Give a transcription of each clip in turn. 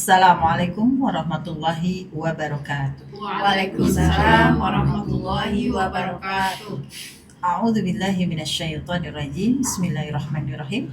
Assalamualaikum warahmatullahi wabarakatuh. Waalaikumsalam warahmatullahi wabarakatuh. A'udzu billahi minasyaitonir rajim. Bismillahirrahmanirrahim.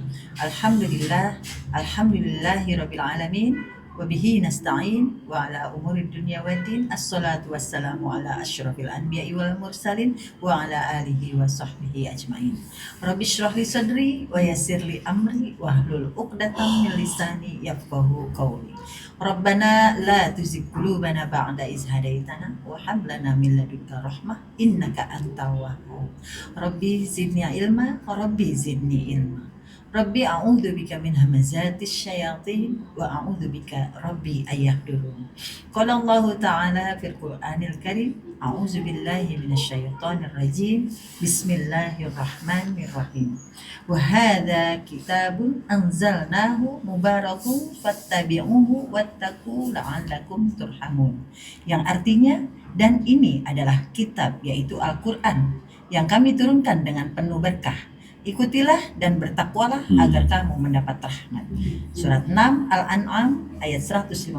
Alhamdulillahirabbil alamin. Wa bihi nasta'in wa ala umuri dunya waddin. Assalatu wassalamu ala asyrafil anbiya'i wal mursalin wa ala alihi wa sahbihi ajmain. Rabbi shrah li sadri wa yassir li amri wa hlul 'uqdatam min lisani yafqahu qawli. Rabbana la tuzigh qulubana ba'da idh hadaitana wa hab lana min ladunka rahmah innaka antal wahhab. Rabbi zidni ilma, Rabbi zidni ilma. Rabbi a'udzu bika min hamazatis syayatin wa a'udzu bika Rabbi ayahdurun. Qala Allah Ta'ala fil Qur'anil Karim, a'udzu billahi minasyaitonir rajim. Bismillahirrahmanirrahim. Wa hadza kitabun anzalnahu mubarakun fattabi'uhu wattaqu la'allakum turhamun. Yang artinya, dan ini adalah kitab, yaitu Al-Qur'an, yang kami turunkan dengan penuh berkah. Ikutilah dan bertakwalah agar kamu mendapat rahmat. Surat 6 Al-An'am ayat 155.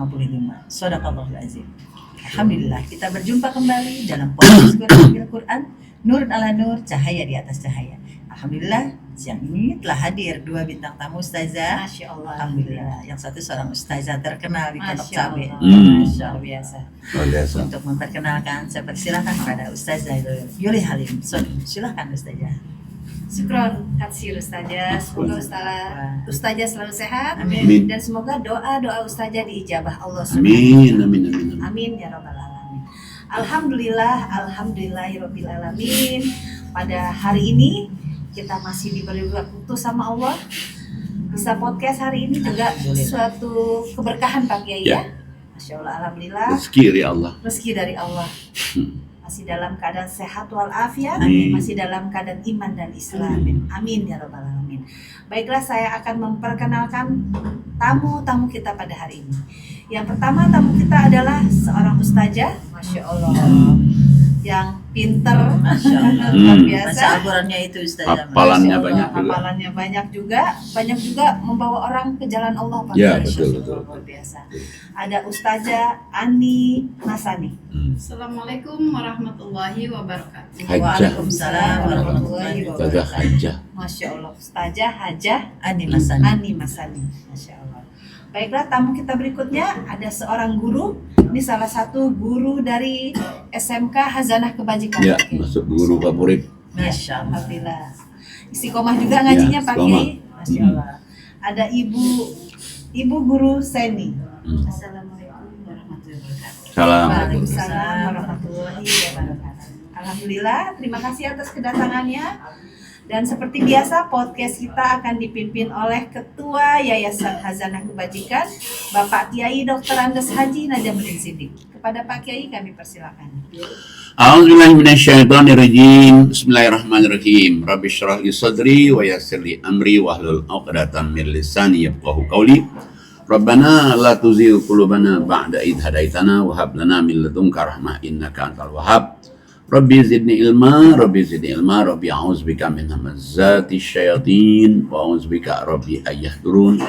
Shadaqallahul azim. Alhamdulillah, kita berjumpa kembali dalam podcast Al-Quran, Nur ala Nur, cahaya di atas cahaya. Alhamdulillah, siang ini telah hadir dua bintang tamu ustazah. Masya Allah. Alhamdulillah, yang satu seorang ustazah terkenal di Pondok Masya Cabe. Allah. Masya Allah, biasa. Untuk memperkenalkan, saya persilahkan kepada ustazah Yuli Halim. Silakan ustazah. Syukron katsir Ustazah. Semoga Ustazah selalu sehat. Amin. Dan semoga doa-doa Ustazah diijabah Allah Amin, amin, amin. Amin ya rabbal alamin. Alhamdulillahirabbil alamin. Pada hari ini kita masih diberi waktu sama Allah. Bisa podcast hari ini juga suatu keberkahan Pak Kiai ya. Masya Allah, alhamdulillah. Rezeki dari Allah. Rezeki dari Allah. Masih dalam keadaan sehat walafiat, Amin. masih dalam keadaan iman dan Islam. Amin ya rabbal alamin. Baiklah, saya akan memperkenalkan tamu-tamu kita pada hari ini. Yang pertama, tamu kita adalah seorang ustazah, Masya Allah, yang pinter, Masya Allah. luar biasa. Masa alqurannya itu ustazah. Hafalannya Masya Allah, banyak juga. hafalannya banyak juga membawa orang ke jalan Allah. Pak. Ya, Masya betul, Allah, betul. luar biasa. Ada Ustazah Ani Masani. Assalamualaikum warahmatullahi wabarakatuh. Hajjah. Waalaikumsalam warahmatullahi Ustazah wabarakatuh. Hajjah. Masya Allah, Ustazah Hajah Ani Masani. Ani Masani. Masya Allah. Baiklah, tamu kita berikutnya ada seorang guru. Ini salah satu guru dari SMK Hazanah Kebajikan. Ya, masuk guru favorit. Masya Allah. Alhamdulillah. Istiqomah juga ngajinya Ya, Pak istiqomah. Kiai. Masya Allah. Ada Ibu Guru Seni. Assalamualaikum warahmatullahi wabarakatuh. Salam. Waalaikumsalam warahmatullahi wabarakatuh. Alhamdulillah, terima kasih atas kedatangannya. Dan seperti biasa, podcast kita akan dipimpin oleh Ketua Yayasan Hazanah Kebajikan, Bapak Kiai Dr. Andes Haji Najamuddin Siddiq. Kepada Pak Kiai kami persilakan. A'udzubillahi minasyaitonirrajim. Bismillahirrahmanirrahim. Rabbi shrah li sadri wa yassir li amri wahlul 'uqdatam min lisani yafqahu qawli. Rabbana la tuzigh qulubana ba'da idh hadaitana wa hab lana min ladunka rahmah innaka antal wahhab. Rabbi zidni ilma, Rabbi zidni ilma, Rabbi a'udzubika min hamazatis syayatin wa a'udzubika Rabbi ayahdurun.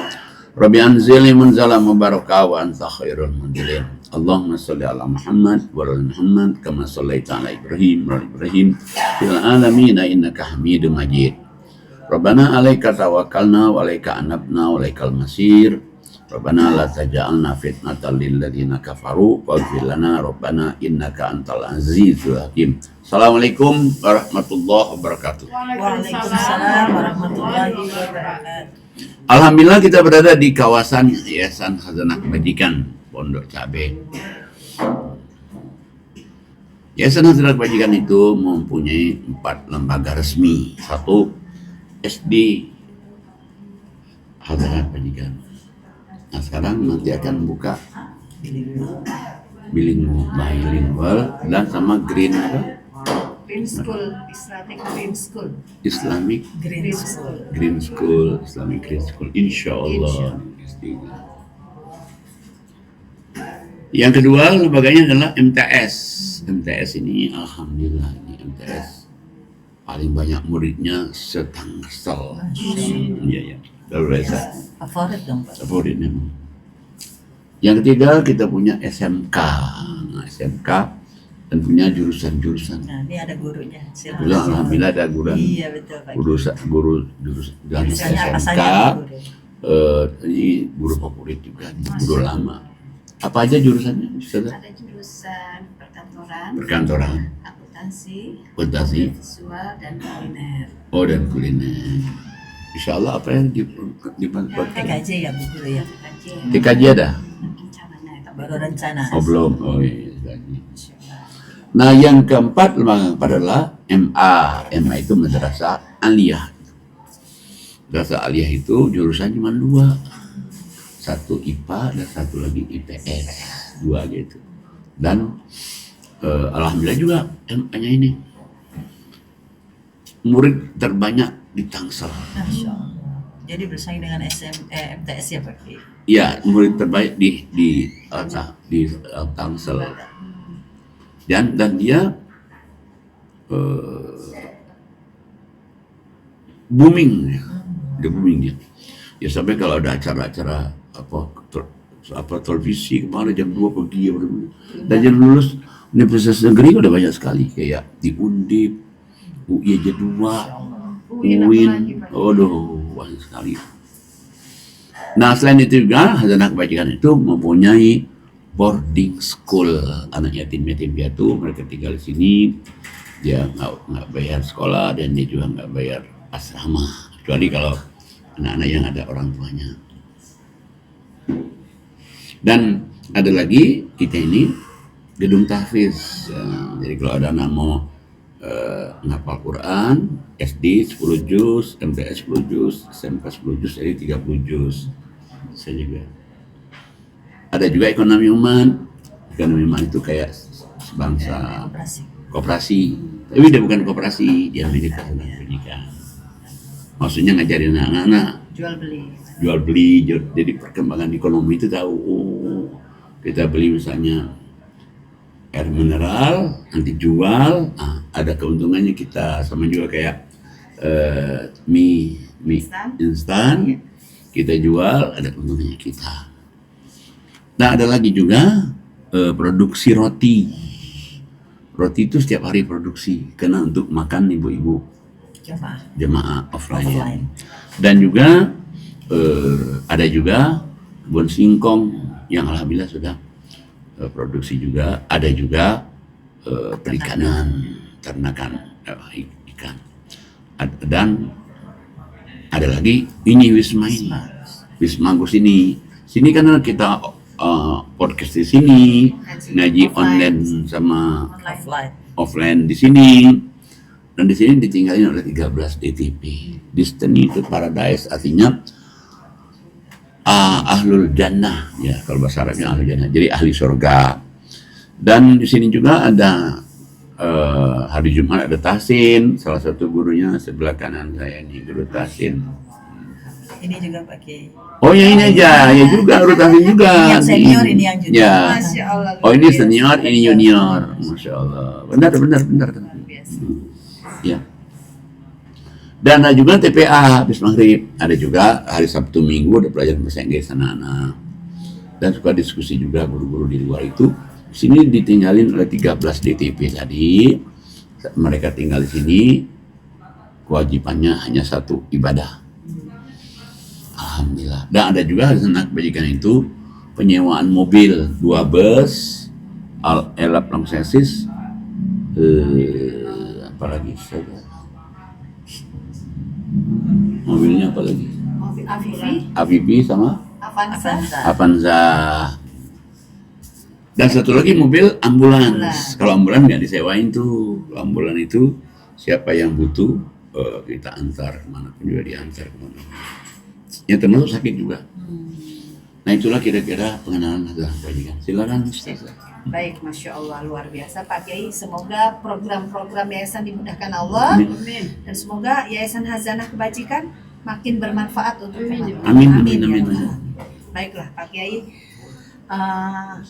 Rabbi anzilni munzalan mubarakah wa anta khairul munzilin. Allahumma shalli ala Muhammad wa ala Muhammad kama shallaita ala Ibrahim wa ala Ibrahim fil alamin innaka Hamidum Majid. Rabbana 'alaika tawakkalna wa 'alaika anabna wa 'alaikal masir. Rabbana la taj'alna fitnatan lil ladzina kafaru waghfir lana rabbana innaka antal azizul hakim. Assalamualaikum warahmatullahi wabarakatuh. Waalaikumsalam warahmatullahi wabarakatuh. Alhamdulillah kita berada di kawasan Yayasan Hazanah Kebajikan Pondok Cabe. Yayasan Hazanah Kebajikan itu mempunyai 4 lembaga resmi. 1 SD Hazanah Kebajikan. Nah sekarang nanti akan buka bilingual dan sama green apa? Green School, Islamic Islamic Green School. Green School. Islamic Green School, insya Allah. Yang kedua lembaganya adalah MTS. MTS ini alhamdulillah ini MTS paling banyak muridnya Setangsel. Iya ya, luar biasa. Favorit dong Pak. Favorit memang. Yang ketiga kita punya SMK. Nah, SMK dan punya jurusan-jurusan. Nah, ini ada gurunya. Kebetulan alhamdulillah ada guru Iya betul Pak. guru dan Jurusannya apa SMK. saja Pak Guru? Ini guru favorit juga, guru lama. Apa aja jurusannya? Ustazah? Ada jurusan perkantoran, Perkantoran, akuntansi, visual dan kuliner. oh dan kuliner. Insya Allah apa yang di TKJ ya Bu Guru ya. TKJ ada? Rencananya itu Baru rencana. Oh belum. Oh iya. Nah yang keempat lembaga adalah MA. MA itu madrasah aliyah. Madrasah aliyah itu jurusan cuma 2. Satu IPA dan satu lagi IPS. 2 gitu. Dan alhamdulillah juga MA-nya ini murid terbanyak di Tangsel. Masya Allah. Jadi bersaing dengan MTS ya Pak Ki? Ya, murid terbaik di Tangsel. Dan dia booming ya. Dia booming dia. Ya sampai kalau ada acara-acara apa televisi kemarin jam 2 pagi dan yang lulus universitas negeri udah banyak sekali kayak di Undip, UI aja 2, UIN, banyak sekali. Nah selain itu juga Hazanah Kebajikan itu mempunyai boarding school anak yatim piatu, mereka tinggal di sini, dia nggak bayar sekolah dan dia juga nggak bayar asrama kecuali kalau anak-anak yang ada orang tuanya. Dan ada lagi kita ini gedung tahfiz. Jadi kalau ada anak mau ngapal Quran, SD 10 juz, MTS 10 juz, SMK 10 juz, jadi 30 juz. Saya juga. Ada juga ekonomi umat. Ekonomi umat itu kayak sebangsa koperasi. Tapi dia bukan koperasi, dia pendidikan. Maksudnya ngajarin anak-anak jual beli, jadi perkembangan ekonomi itu tahu. Kita beli misalnya air mineral, nanti jual, ada keuntungannya kita. Sama juga kayak mie instan, kita jual, ada keuntungannya kita. Nah ada lagi juga produksi roti. Roti itu setiap hari produksi, karena untuk makan ibu-ibu jemaah offline. Dan juga ada juga kebun singkong yang alhamdulillah sudah produksi juga. Ada juga perikanan, ternakan ikan. Dan ada lagi ini Wisma Agus ini. Sini karena kita podcast di sini, ngaji online sama offline di sini. Dan di sini ditinggalin oleh 13 DTP. Destiny itu paradise, artinya ahlul jannah ya, kalau bahasa Arabnya ahlul jannah, jadi ahli surga. Dan di sini juga ada hari Jumat ada tahsin, salah satu gurunya sebelah kanan saya ini, guru tahsin. Ini juga Pak Kiai. Oh ya ini aja, ya juga guru tahsin juga. Ini yang senior, ini yang junior. Ya. Masya Allah. Oh ini senior, ini junior. Masya Allah. Benar. Ya. Dan ada juga TPA habis maghrib, ada juga hari Sabtu Minggu ada pelajaran bahasa Inggris anak-anak. Dan suka diskusi juga guru-guru di luar itu. Di sini ditinggalin oleh 13 DTP tadi. Mereka tinggal di sini, kewajibannya hanya satu, ibadah. Alhamdulillah. Dan ada juga Hazanah Kebajikan itu penyewaan mobil, 2 bus, Elap Langsesis, apalagi saja. Mobilnya apa lagi? Mobil Avivi sama Avanza. Avanza. Dan satu lagi mobil ambulans. Kalau ambulans nggak disewain tuh. Kalau ambulans itu siapa yang butuh kita antar kemana pun juga diantar kemana. Ya termasuk sakit juga. Nah itulah kira-kira pengenalan Hazanah Kebajikan. Silakan Ustaz. Baik, Masya Allah, luar biasa Pak Kiai. Semoga program-program yayasan dimudahkan Allah. Amin. Dan semoga Yayasan Hazanah Kebajikan makin bermanfaat untuk teman-teman. Amin. Baiklah Pak Kiai.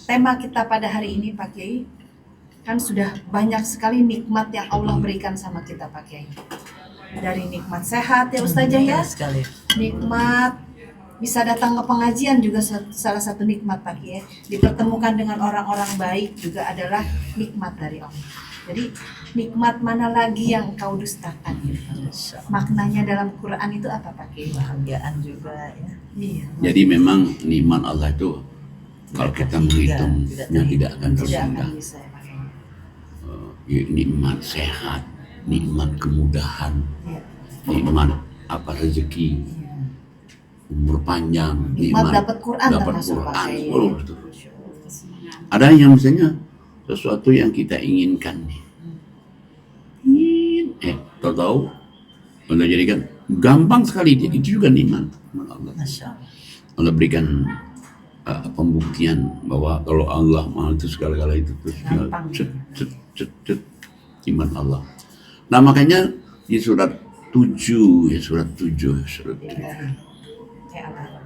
Tema kita pada hari ini Pak Kiai, kan sudah banyak sekali nikmat yang Allah berikan sama kita Pak Kiai. Dari nikmat sehat ya Ustazah ya, Sekali. nikmat Bisa datang ke pengajian juga salah satu nikmat Pak Kiai. Dipertemukan dengan orang-orang baik juga adalah nikmat dari Allah. Jadi nikmat mana lagi yang kau dustakan? Maknanya dalam Quran itu apa Pak Kiai? Kebahagiaan juga ya. Iya. Jadi memang nikmat Allah itu kalau kita menghitungnya tidak akan Tidak akan terhingga. bisa ya Pak Kiai. Nikmat sehat, nikmat kemudahan, Iya. nikmat rezeki, umur panjang, Nikmat dapat Quran dapat termasuk Pak Quran. Kiai. Oh, betul. Ada yang misalnya sesuatu yang kita inginkan nih, tahu udah jadikan gampang sekali, itu juga nikmat Allah. Masya Allah. Allah berikan pembuktian bahwa kalau Allah mau itu segala-gala itu terus tinggal Gampang. cet, iman Allah. Nah makanya di surat 7 ya surat 7 Ya Allah.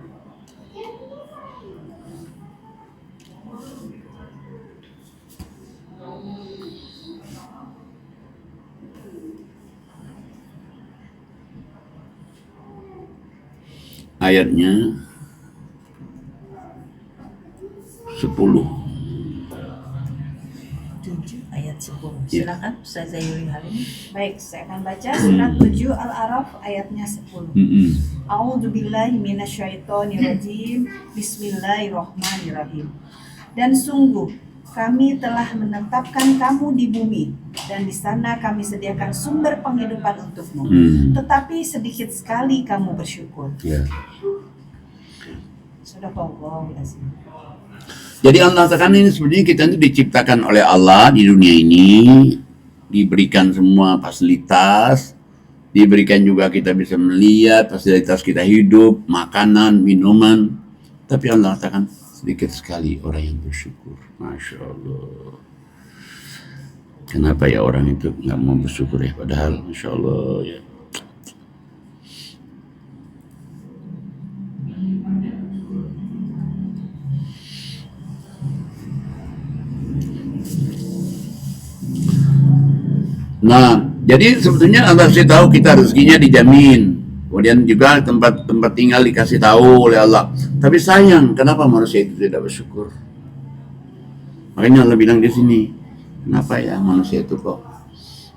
ayatnya 10. 7 ayat 10. Ya. Silakan Ustazah Yuli Halim. Baik, saya akan baca surat 7 Al-A'raf ayatnya 10. A'udzubillahi minasyaitonirrajim. Bismillahirrahmanirrahim. Dan sungguh kami telah menetapkan kamu di bumi dan di sana kami sediakan sumber penghidupan untukmu. Tetapi sedikit sekali kamu bersyukur. Ya. Sadaqallahul azim. Jadi Allah katakan ini sebenarnya kita itu diciptakan oleh Allah di dunia ini, diberikan semua fasilitas, diberikan juga kita bisa melihat fasilitas kita hidup, makanan, minuman. Tapi Allah katakan sedikit sekali orang yang bersyukur. Masya Allah. Kenapa ya orang itu nggak mau bersyukur ya? Padahal Masya Allah ya. Nah, jadi sebetulnya Allah kasih tahu kita rezekinya dijamin. Kemudian juga tempat tinggal dikasih tahu oleh Allah. Tapi sayang, kenapa manusia itu tidak bersyukur? Makanya Allah bilang di sini, kenapa ya manusia itu kok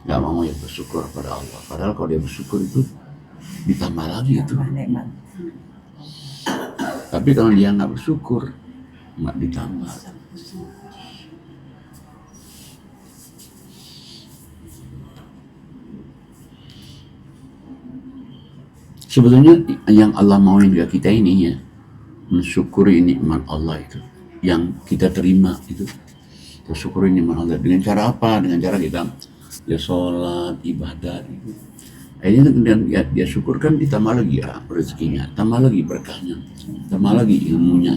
nggak mau ya bersyukur pada Allah? Padahal kalau dia bersyukur itu ditambah lagi itu. Nikmat. Tapi kalau dia nggak bersyukur, nggak ditambah. Sebetulnya yang Allah mau juga kita ini ya, mensyukuri nikmat Allah itu, yang kita terima itu, bersyukuri nikmat Allah. Dengan cara apa? Dengan cara kita ya sholat, ibadat itu. Akhirnya kemudian dia syukurkan, ditambah lagi ya rezekinya, tambah lagi berkahnya, tambah lagi ilmunya.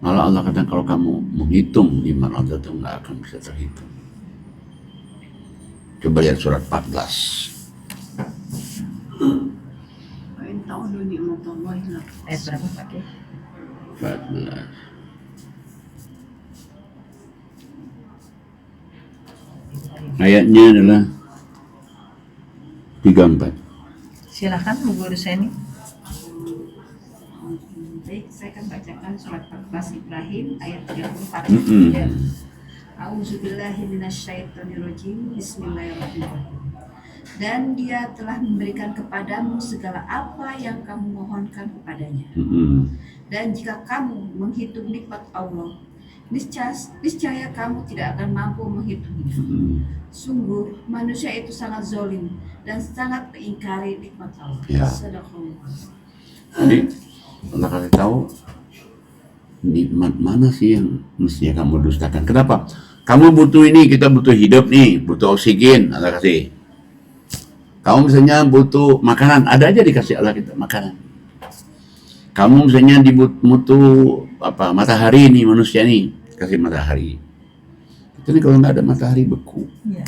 Malah Allah katakan kalau kamu menghitung nikmat Allah itu nggak akan bisa terhitung. Coba lihat surat 14. Ayat berapa Pak Kiai? 14. Ayatnya adalah 34. Silakan Bu Guru Seni. Baik, saya akan bacakan surat 14 Ibrahim ayat 34. Mm-mm. A'udzubillahi minasyaitonirrajim. Bismillahirrahmanirrahim. Dan dia telah memberikan kepadamu segala apa yang kamu mohonkan kepadanya. Mm-mm. Dan jika kamu menghitung nikmat Allah, niscaya kamu tidak akan mampu menghitungnya. Mm-mm. Sungguh manusia itu sangat zalim dan sangat mengingkari nikmat Allah. Ya. Sadaqallah. Jadi Allah kasih tahu nikmat mana sih yang mestinya kamu dustakan. Kenapa? Kamu butuh ini, kita butuh hidup nih, butuh oksigen, Allah kasih. Kamu misalnya butuh makanan, ada aja dikasih Allah kita makanan. Kamu misalnya butuh matahari nih, manusia nih, kasih matahari. Kita nih kalau nggak ada matahari beku. Iya.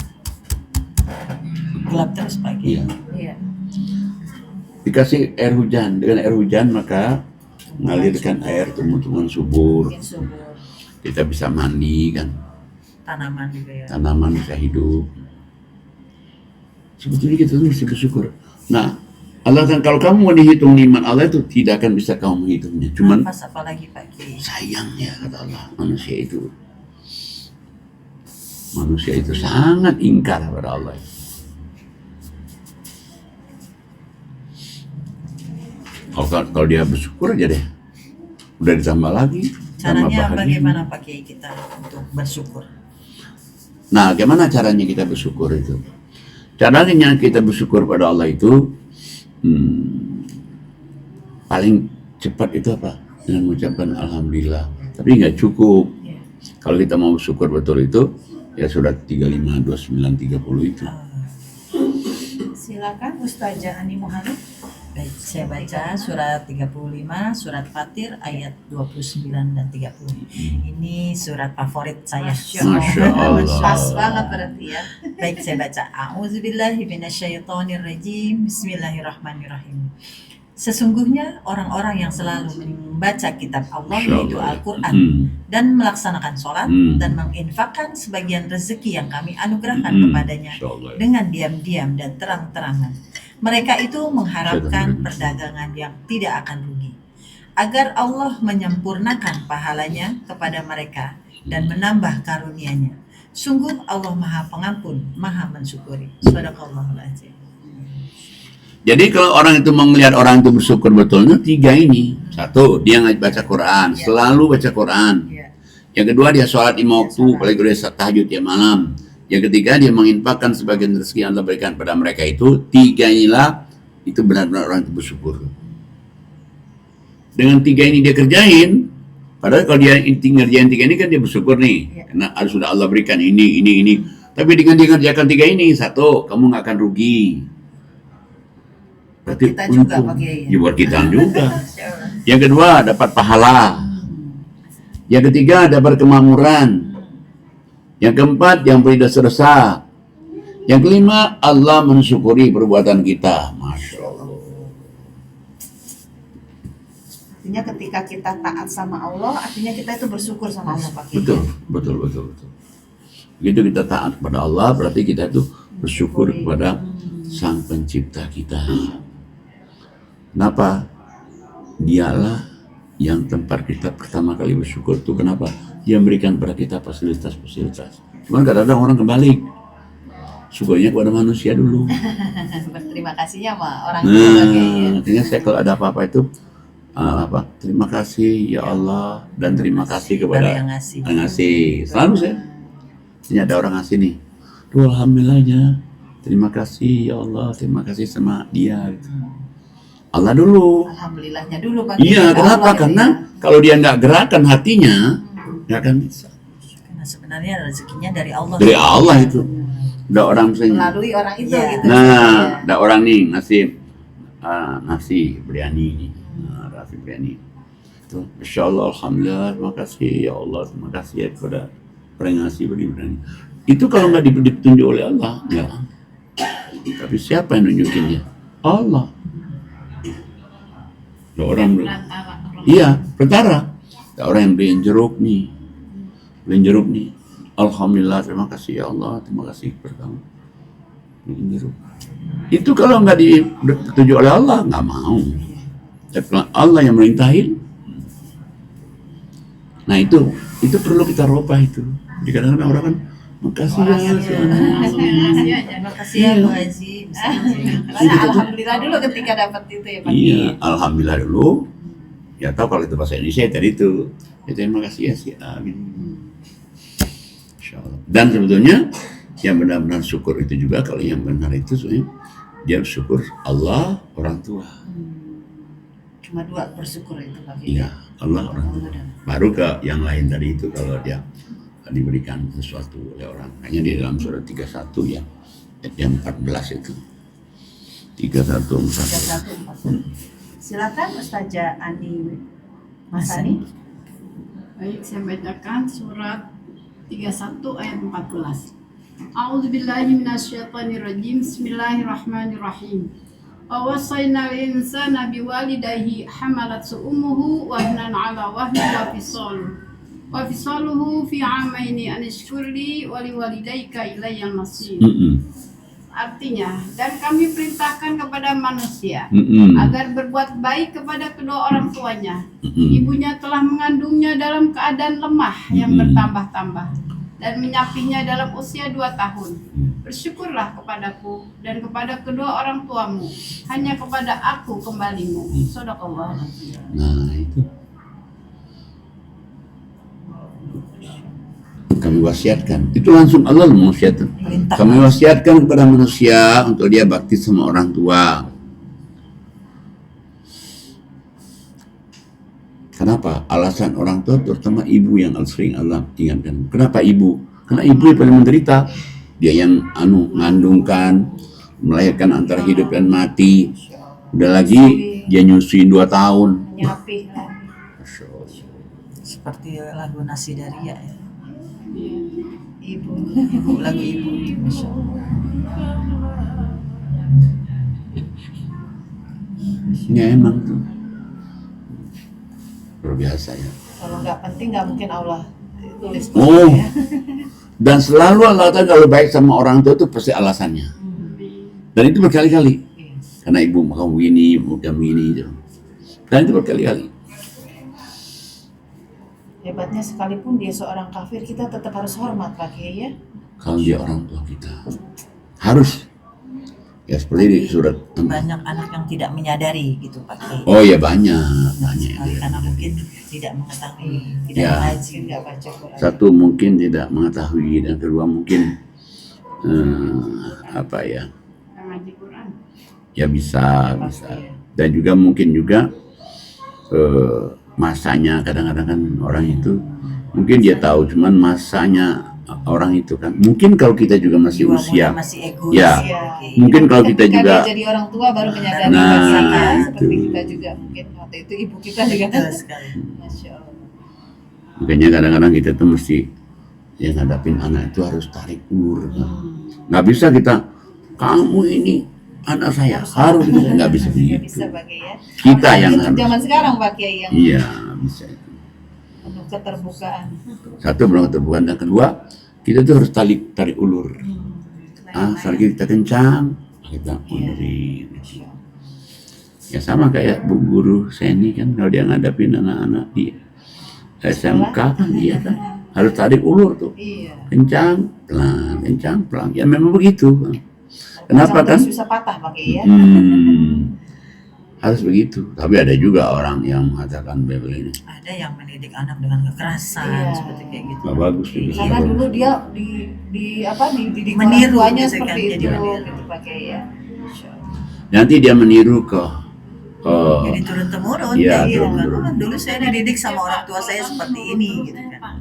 Gelap terus Pak Kiai. Iya. Iya. Dikasih air hujan, dengan air hujan maka mengalirkan air tumbuh-tumbuhan subur. Bikin subur. Kita bisa mandi kan, Tanaman juga ya. tanaman bisa hidup. Sebetulnya kita mesti bersyukur. Nah, Allah kan kalau kamu mau dihitung nikmat Allah itu tidak akan bisa kamu menghitungnya. Cuman Nafas apalagi Pak Kiai. sayangnya kata Allah manusia itu sangat ingkar pada Allah. Kalau dia bersyukur aja deh, udah ditambah lagi. Caranya tambah bahagia. bagaimana Pak Kiai kita untuk bersyukur? Nah, gimana caranya kita bersyukur itu? Caranya kita bersyukur pada Allah itu paling cepat itu apa? Dengan mengucapkan Alhamdulillah. Tapi nggak cukup. Kalau kita mau bersyukur betul itu, ya surat 35, 29, 30 itu. Silakan Ustazah Ani Muhammad. Baik, saya baca surat 35, surat Fatir ayat 29 dan 30. Ini surat favorit saya. Masya Allah. Pas banget berarti ya. Baik, saya baca. A'udzubillahi minasyaitonirrajim. Bismillahirrahmanirrahim. Sesungguhnya orang-orang yang selalu membaca kitab Allah yaitu Al-Quran dan melaksanakan sholat dan menginfakkan sebagian rezeki yang kami anugerahkan kepadanya dengan diam-diam dan terang-terangan. Mereka itu mengharapkan perdagangan yang tidak akan rugi, agar Allah menyempurnakan pahalanya kepada mereka dan menambah karunia-Nya. Sungguh Allah Maha Pengampun, Maha Mensyukuri. Sadaqallahul Azim. Jadi kalau orang itu mau melihat orang itu bersyukur betulnya 3 ini. 1, dia baca Quran, selalu baca Quran. Yang kedua, dia sholat 5 waktu, apalagi dia tahajud tiap malam. Yang ketiga, dia menginfakkan sebagian rezeki yang Allah berikan pada mereka itu. 3 inilah, itu benar-benar orang itu bersyukur. Dengan 3 ini dia kerjain, padahal kalau dia ngerjain 3 ini kan dia bersyukur nih. Karena sudah Allah berikan ini. Tapi dengan dia ngerjakan 3 ini, 1, kamu nggak akan rugi. Buat kita juga Pak Kiai. Ya, buat kita juga. Yang kedua, dapat pahala. Yang ketiga, dapat kemakmuran. Yang keempat, yang beri dosa-dosa. Yang kelima, Allah mensyukuri perbuatan kita. Masya Allah. Artinya ketika kita taat sama Allah, artinya kita itu bersyukur sama Allah Pak Kiai. Betul. Begitu kita taat kepada Allah, berarti kita itu bersyukur kepada Sang Pencipta kita. Kenapa? Dialah yang tempat kita pertama kali bersyukur itu. Kenapa? Dia memberikan kepada kita fasilitas-fasilitas. Cuman kadang-kadang orang kebalik, syukurnya kepada manusia dulu. Berterima kasihnya sama orang tua. Artinya saya kalau ada apa-apa itu terima kasih ya Allah dan terima kasih kepada yang ngasih. yang ngasih. Selalu saya. Artinya ada orang ngasih nih. Duh, alhamdulillahnya. Terima kasih ya Allah, terima kasih sama dia. Gitu. Allah dulu. Alhamdulillahnya dulu Pak. Iya, kenapa? Karena kalau dia nggak gerakan hatinya, nggak akan bisa. Karena sebenarnya rezekinya dari Allah. Dari Allah itu. Ada orang misalnya. Melalui orang itu Iya. gitu. Nah, ada orang nih ngasih nasi biryani nih. Nasi biryani. Itu, Masya Allah, alhamdulillah, terima kasih ya Allah, terima kasih ya kepada orang ngasih biryani. Itu kalau nggak ditunjuk oleh Allah, enggak. Tapi siapa yang nunjukinnya? Allah. Ada orang iya, perantara. Ada orang yang beliin jeruk nih. Alhamdulillah, terima kasih ya Allah, terima kasih kepada kamu. Beliin jeruk. Itu kalau nggak ditunjuk oleh Allah, nggak mau. Tapi Allah yang merintahin. Nah itu perlu kita robah itu. Jadi kadang-kadang orang kan makasih ya. Terima kasih ya Bu Haji. Alhamdulillah dulu ketika dapat itu ya Pak. Iya, alhamdulillah dulu. Ya tahu kalau itu bahasa Indonesia tadi itu. Ya terima kasih ya si Amin. Insyaallah. Dan sebetulnya yang benar-benar syukur itu juga kalau yang benar itu sebenarnya dia bersyukur Allah, orang tua. Cuma 2 bersyukur itu Pak. Iya, Allah, orang tua. Baru ke yang lain tadi itu kalau dia diberikan sesuatu oleh orang. Hanya di dalam surat 31 ya. Yang 14 itu. 31. Silakan Ustazah Ani Masani. Baik, saya bacakan surat 31 ayat 14. A'udzubillahi minasyaitonirrajim. Bismillahirrahmanirrahim. Wa wasaina al-insana biwalidayhi hamalat ummuhu wahnan 'ala wahnin wa fisaluhu fi 'amaini an ishkur li wa liwalidayka ilayya al-masir. Artinya, dan kami perintahkan kepada manusia Mm-mm. agar berbuat baik kepada kedua orang tuanya. Mm-mm. Ibunya telah mengandungnya dalam keadaan lemah yang bertambah-tambah dan menyapinya dalam usia 2 tahun. Bersyukurlah kepadaku dan kepada kedua orang tuamu. Hanya kepada aku kembalimu. Shadaqallah. Nah itu kami wasiatkan, itu langsung Allah mewasiatkan. Perintah. Kami wasiatkan kepada manusia untuk dia bakti sama orang tua. Kenapa? Alasan orang tua, terutama ibu yang sering Allah ingatkan. Kenapa ibu? Karena ibu yang paling menderita. Dia yang ngandungkan, melahirkan antara hidup dan mati. Udah lagi dia nyusuin 2 tahun. Nyapih lagi. Masya Allah. Seperti lagu Nasi Daria ya. Ibu. Ibu, lagu ibu. Masya Allah. Ya emang tuh luar biasa ya. Kalau nggak penting nggak mungkin Allah tulis. Oh, Ya. dan selalu Allah Ta'ala kalau baik sama orang tua itu pasti alasannya. Dan itu berkali-kali. Karena ibu kamu begini, ibu kamu begini gitu. Dan itu berkali-kali. Hebatnya sekalipun dia seorang kafir, kita tetap harus hormat Pak Kiai ya. Kalau dia orang tua kita harus. Ya seperti di surat. Banyak anak yang tidak menyadari gitu Pak Kiai. Oh ya banyak. Sekali karena mungkin tidak mengetahui, tidak Ya. mengaji. Nggak baca Quran. Satu mungkin tidak mengetahui, dan kedua mungkin apa ya? Ngaji Quran. Ya bisa. Dan juga mungkin juga masanya kadang-kadang kan orang itu mungkin dia tahu, cuman masanya orang itu kan mungkin kalau kita juga masih Jiwa usia muda masih egois. ya, Pak Kiai. mungkin kalau kita Ketika juga dia jadi orang tua baru menyadari Nah, masanya, seperti itu. kita juga mungkin waktu itu ibu kita juga. Betul sekali. Masya Allah. makanya kadang-kadang kita tuh mesti yang ngadapin anak itu harus tarik ulur kan. Nggak bisa kita kamu ini anak saya harus bisa, nggak bisa Nggak begitu. bisa pakai ya. Kita yang Untuk harus. zaman sekarang Pak Kiai yang Iya bisa. penuh keterbukaan. Satu belum keterbukaan, dan kedua kita tuh harus tarik ulur. Selagi kita kencang kita undurin. Ya sama kayak bu guru Seni kan, kalau dia ngadapin anak-anak di SMK kan dia kan harus tarik ulur tuh, Iya. kencang pelan. Ya memang begitu. Kenapa kan? Terus bisa patah Pak Kiai ya. Harus begitu. Tapi ada juga orang yang mengatakan begini. Ada yang mendidik anak dengan kekerasan Iya. seperti kayak gitu. Nggak bagus juga. Karena dulu dia dididik Meniru orang tuanya gitu seperti kan, itu jadi meniru. gitu Pak Kiai ya. Masya Allah. Nanti dia meniru ke Jadi turun temurun Iya, kayak gitu kan. turun-temurun. Oh, dulu saya dididik sama orang tua saya seperti ini gitu Saya, kan. Pak.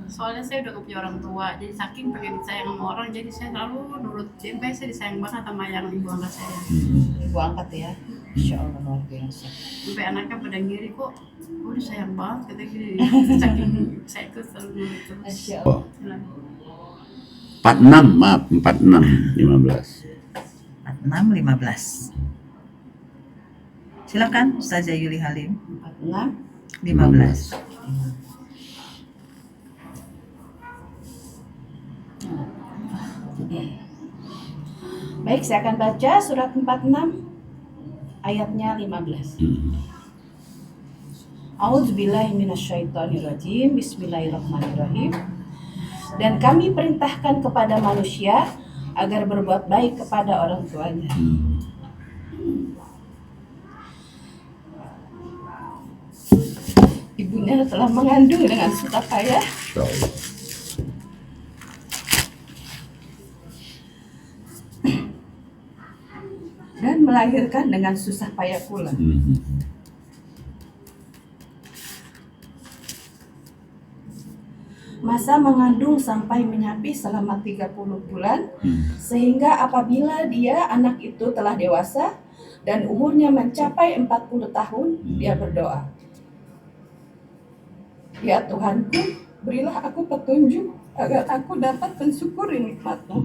Soalnya saya udah gak punya orang tua, jadi saking pengen disayang sama orang, jadi saya selalu nurut. Jadi saya disayang banget sama yang ibu angkat saya. Ibu angkat ya. Masya Allah luar biasa. Sampai anaknya pada ngiri kok, udah sayang banget kata gini. Saking saya itu selalu nurut terus. Masya Allah. 46, maaf 46, 15. 46, 15. Silakan Ustazah Yuli Halim. 46. 15. Baik, saya akan baca surat 46 ayatnya 15. A'udzubillahi minasyaitonirrajim. Bismillahirrahmanirrahim. Dan kami perintahkan kepada manusia agar berbuat baik kepada orang tuanya. Ibunya telah mengandung dengan susah payah dan melahirkan dengan susah payah pula. Masa mengandung sampai menyapih selama 30 bulan, sehingga apabila dia anak itu telah dewasa dan umurnya mencapai 40 tahun, dia berdoa. Ya Tuhanku, berilah aku petunjuk agar aku dapat mensyukuri nikmat-Mu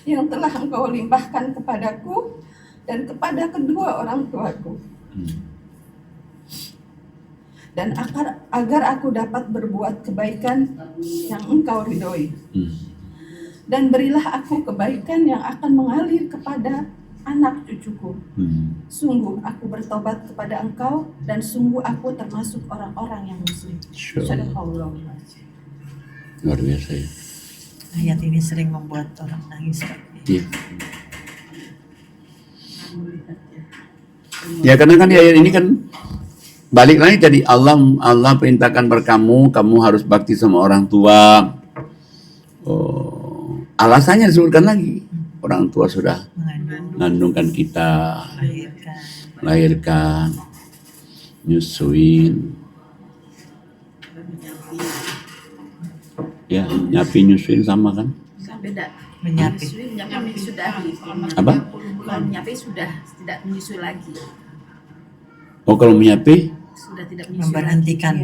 yang telah Engkau limpahkan kepadaku dan kepada kedua orang tuaku. Dan agar aku dapat berbuat kebaikan yang Engkau ridhoi. dan berilah aku kebaikan yang akan mengalir kepada anak cucuku. Sungguh aku bertobat kepada Engkau dan sungguh aku termasuk orang-orang yang muslim. Sadaqallahu. Luar biasa ya. Ayat ini sering membuat orang nangis, Pak. Iya. Ya karena kan di ayat ini kan balik lagi tadi Allah perintahkan kamu harus bakti sama orang tua. Oh, alasannya disebutkan lagi. Orang tua sudah mengandungkan kita, melahirkan, nyusuin. Ya, nyapi nyusuin sama kan? Beda. Menyapi. Menyapih sudah. Apa? Kalau menyapih sudah tidak menyusui lagi. Oh, kalau menyapi? Sudah tidak menyusui. Memberhentikan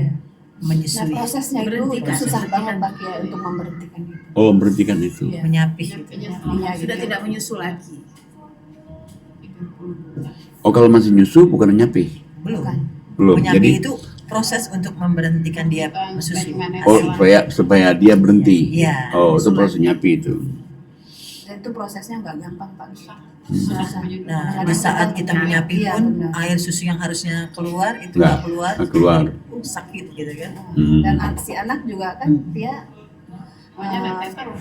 Nah, menyusui. prosesnya itu Berhentikan. susah banget Pak ya untuk memberhentikan itu. Oh, berhentikan itu. Iya. Menyapi. Sudah tidak menyusu lagi. Oh, kalau masih nyusu bukan nyapi? Belum. Belum. Menyapi Jadi itu proses untuk memberhentikan dia menyusui. supaya dia berhenti. Iya. Oh, itu proses nyapi itu. Dan itu prosesnya nggak gampang Pak. Nah, di saat kita menyapi Iya, pun benar. air susu yang harusnya keluar itu Nggak, nggak keluar. nggak keluar. Sakit gitu kan. Dan si anak juga kan dia